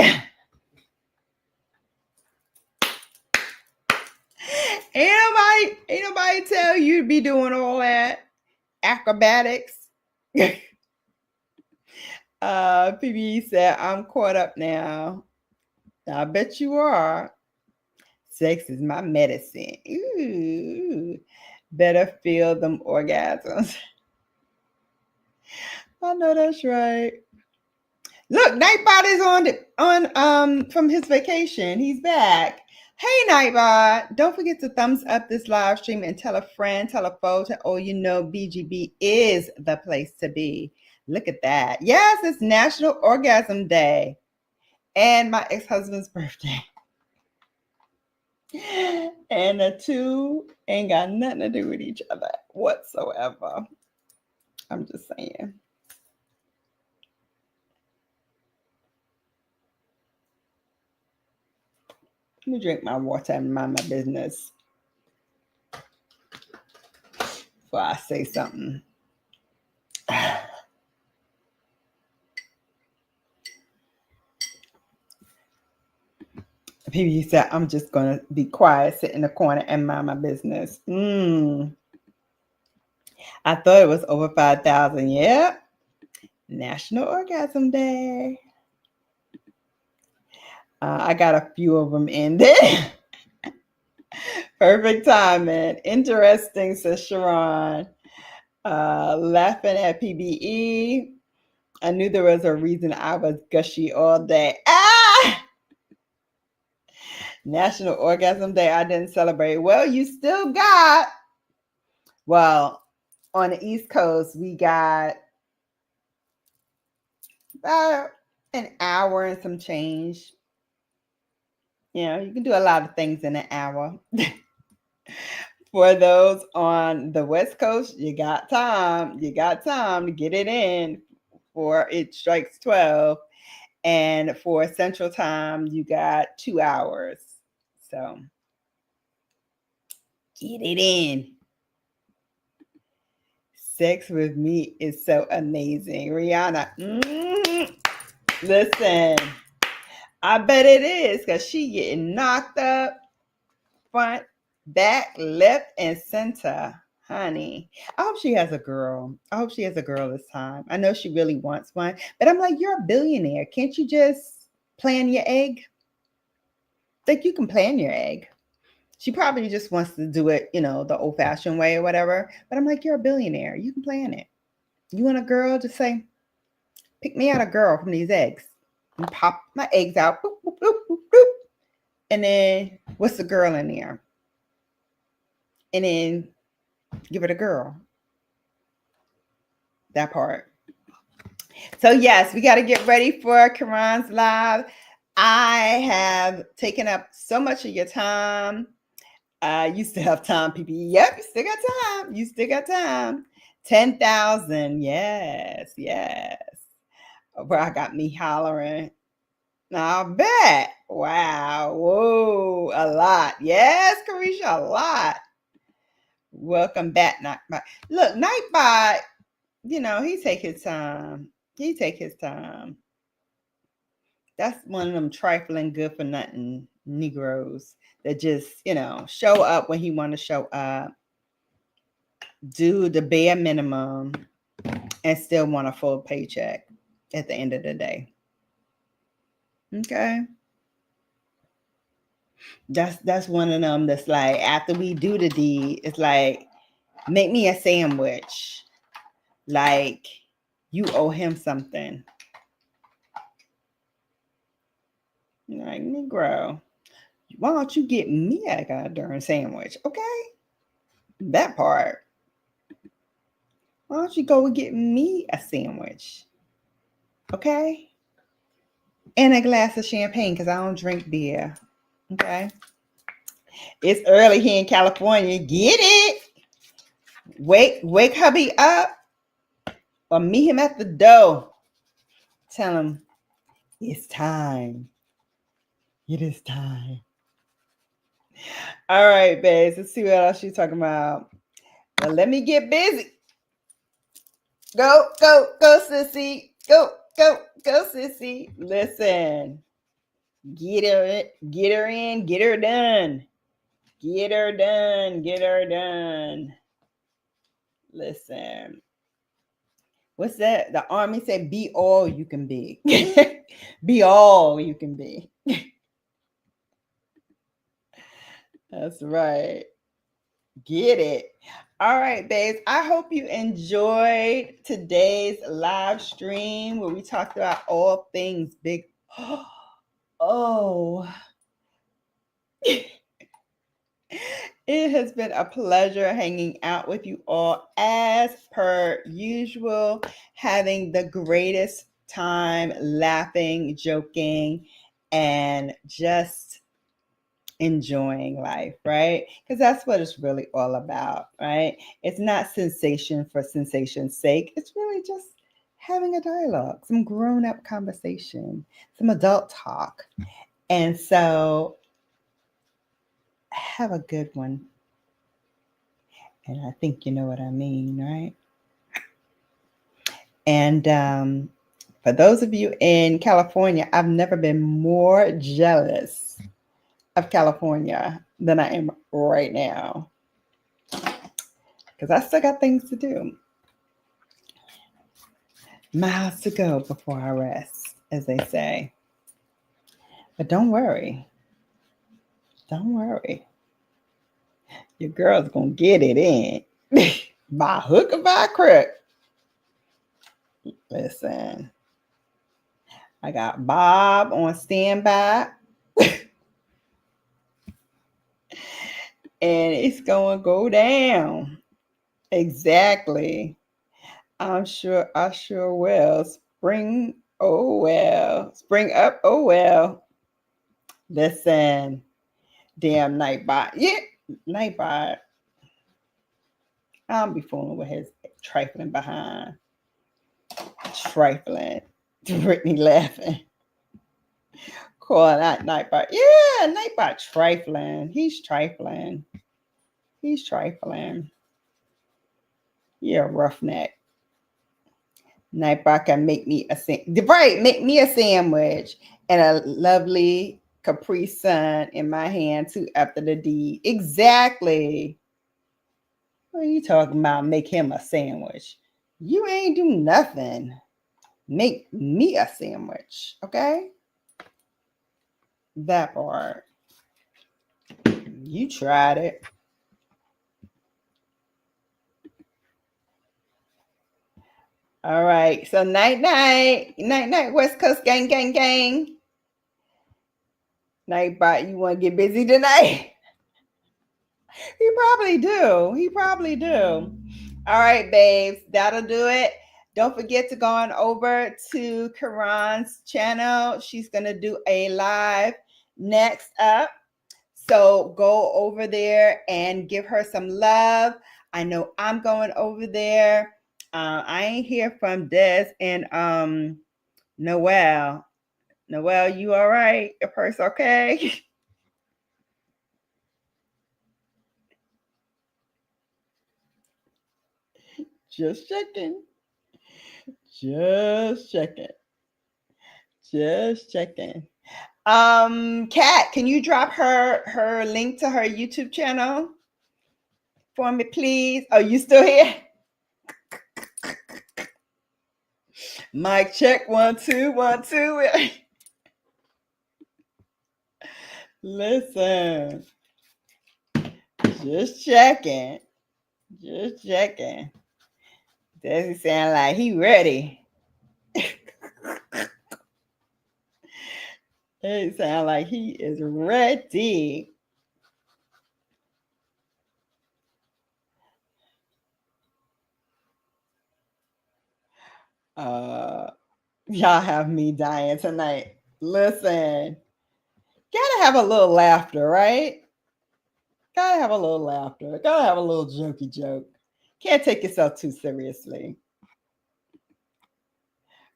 Speaker 1: Ain't nobody tell you to be doing all that acrobatics. PB said, I'm caught up now. I bet you are. Sex is my medicine. Ooh, better feel them orgasms. I know that's right. Look, Nightbot is on from his vacation. He's back. Hey, Nightbot. Don't forget to thumbs up this live stream and tell a friend, tell a foe, to all you know BGB is the place to be. Look at that. Yes, it's National Orgasm Day and my ex-husband's birthday. And the two ain't got nothing to do with each other whatsoever. I'm just saying. Let me drink my water and mind my business before I say something. PB said, I'm just going to be quiet, sit in the corner and mind my business. I thought it was over 5,000. Yeah. National Orgasm Day. I got a few of them in there. Perfect timing. Interesting, says Sharon. Laughing at PBE. I knew there was a reason I was gushy all day. National Orgasm Day, I didn't celebrate. Well, you still got, on the East Coast, we got about an hour and some change. You know, you can do a lot of things in an hour. For those on the West Coast, you got time. You got time to get it in before it strikes 12. And for Central Time, you got 2 hours. So get it in. Sex with me is so amazing. Rihanna. Listen, I bet it is because she getting knocked up front, back, left, and center. Honey, I hope she has a girl. I hope she has a girl this time. I know she really wants one, but I'm like, you're a billionaire. Can't you just plan your egg? Like, you can plan your egg. She probably just wants to do it, the old fashioned way or whatever. But I'm like, you're a billionaire. You can plan it. You want a girl? Just say, pick me out a girl from these eggs. And pop my eggs out. Boop, boop, boop, boop, boop. And then what's the girl in there? And then give it a girl. That part. So yes, we got to get ready for Karan's live. I have taken up so much of your time. You still have time, people. Yep, you still got time. You still got time. 10,000. Yes, yes. Where I got me hollering. I bet. Wow. Whoa. A lot. Yes, Carisha, a lot. Welcome back, Nightbot. Look, Nightbot, he take his time. He take his time. That's one of them trifling, good for nothing Negroes that just, show up when he want to show up, do the bare minimum, and still want a full paycheck at the end of the day. Okay. That's one of them that's like, after we do the deed, it's like, make me a sandwich. Like, you owe him something. Like, Negro, why don't you get me a goddamn sandwich? Okay. That part. Why don't you go and get me a sandwich? Okay. And a glass of champagne, because I don't drink beer. Okay. It's early here in California. Get it. Wake hubby up or meet him at the door. Tell him it's time. It is time. All right, babes. Let's see what else she's talking about. Well, let me get busy. Go, sissy. Go, sissy. Listen. Get her in, get her done. Get her done. Listen. What's that? The army said, be all you can be. Be all you can be. That's right. Get it. All right, babes. I hope you enjoyed today's live stream where we talked about all things big. Oh. It has been a pleasure hanging out with you all as per usual, having the greatest time laughing, joking, and just enjoying life, right? Because that's what it's really all about, right? It's not sensation for sensation's sake. It's really just having a dialogue, some grown-up conversation, some adult talk. And so have a good one. And I think you know what I mean, right? And for those of you in California, I've never been more jealous of California than I am right now. Because I still got things to do. Miles to go before I rest, as they say. But don't worry. Don't worry. Your girl's going to get it in. By hook or by crook. Listen. I got Bob on standby. And it's going to go down. Exactly. I sure will. Spring, oh well. Spring up, oh well. Listen. Damn Nightbot. Yeah, Nightbot. I'll be fooling with his trifling behind. Trifling. Brittany laughing. Calling out Nightbot. Yeah, Nightbot trifling. He's trifling. He's trifling. Yeah, roughneck. Nightbot can make me make me a sandwich and a lovely Capri Sun in my hand too after the deed. Exactly. What are you talking about? Make him a sandwich. You ain't do nothing. Make me a sandwich, okay? That part. You tried it. All right. So night night. Night night, West Coast gang, gang, gang. Nightbot, you want to get busy tonight? He probably do. He probably do. All right, babes. That'll do it. Don't forget to go on over to Karan's channel. She's going to do a live next up. So go over there and give her some love. I know I'm going over there. I ain't hear from Des and Noelle. Noelle, you all right? Your purse okay? Just checking. Just checking. Just checking. Kat, can you drop her link to her YouTube channel for me, please? Oh, you still here? Mic check, 1 2 1 2. Listen, just checking. Just checking. Does he sound like he ready? It sound like he is ready. Y'all have me dying tonight. Listen, gotta have a little laughter, right? Gotta have a little laughter. Gotta have a little jokey joke. Can't take yourself too seriously.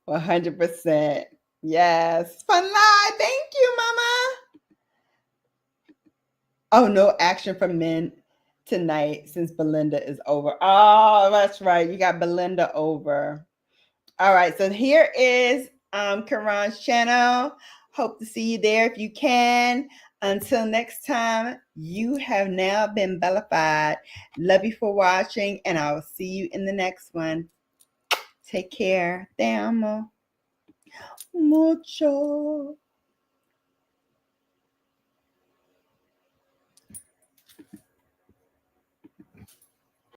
Speaker 1: 100%. Yes. Fun live. Thank you, Mama. Oh, no action for men tonight since Belinda is over. Oh, that's right. You got Belinda over. All right. So here is Karan's channel. Hope to see you there if you can. Until next time, you have now been bellified. Love you for watching, and I will see you in the next one. Take care. Te amo mucho.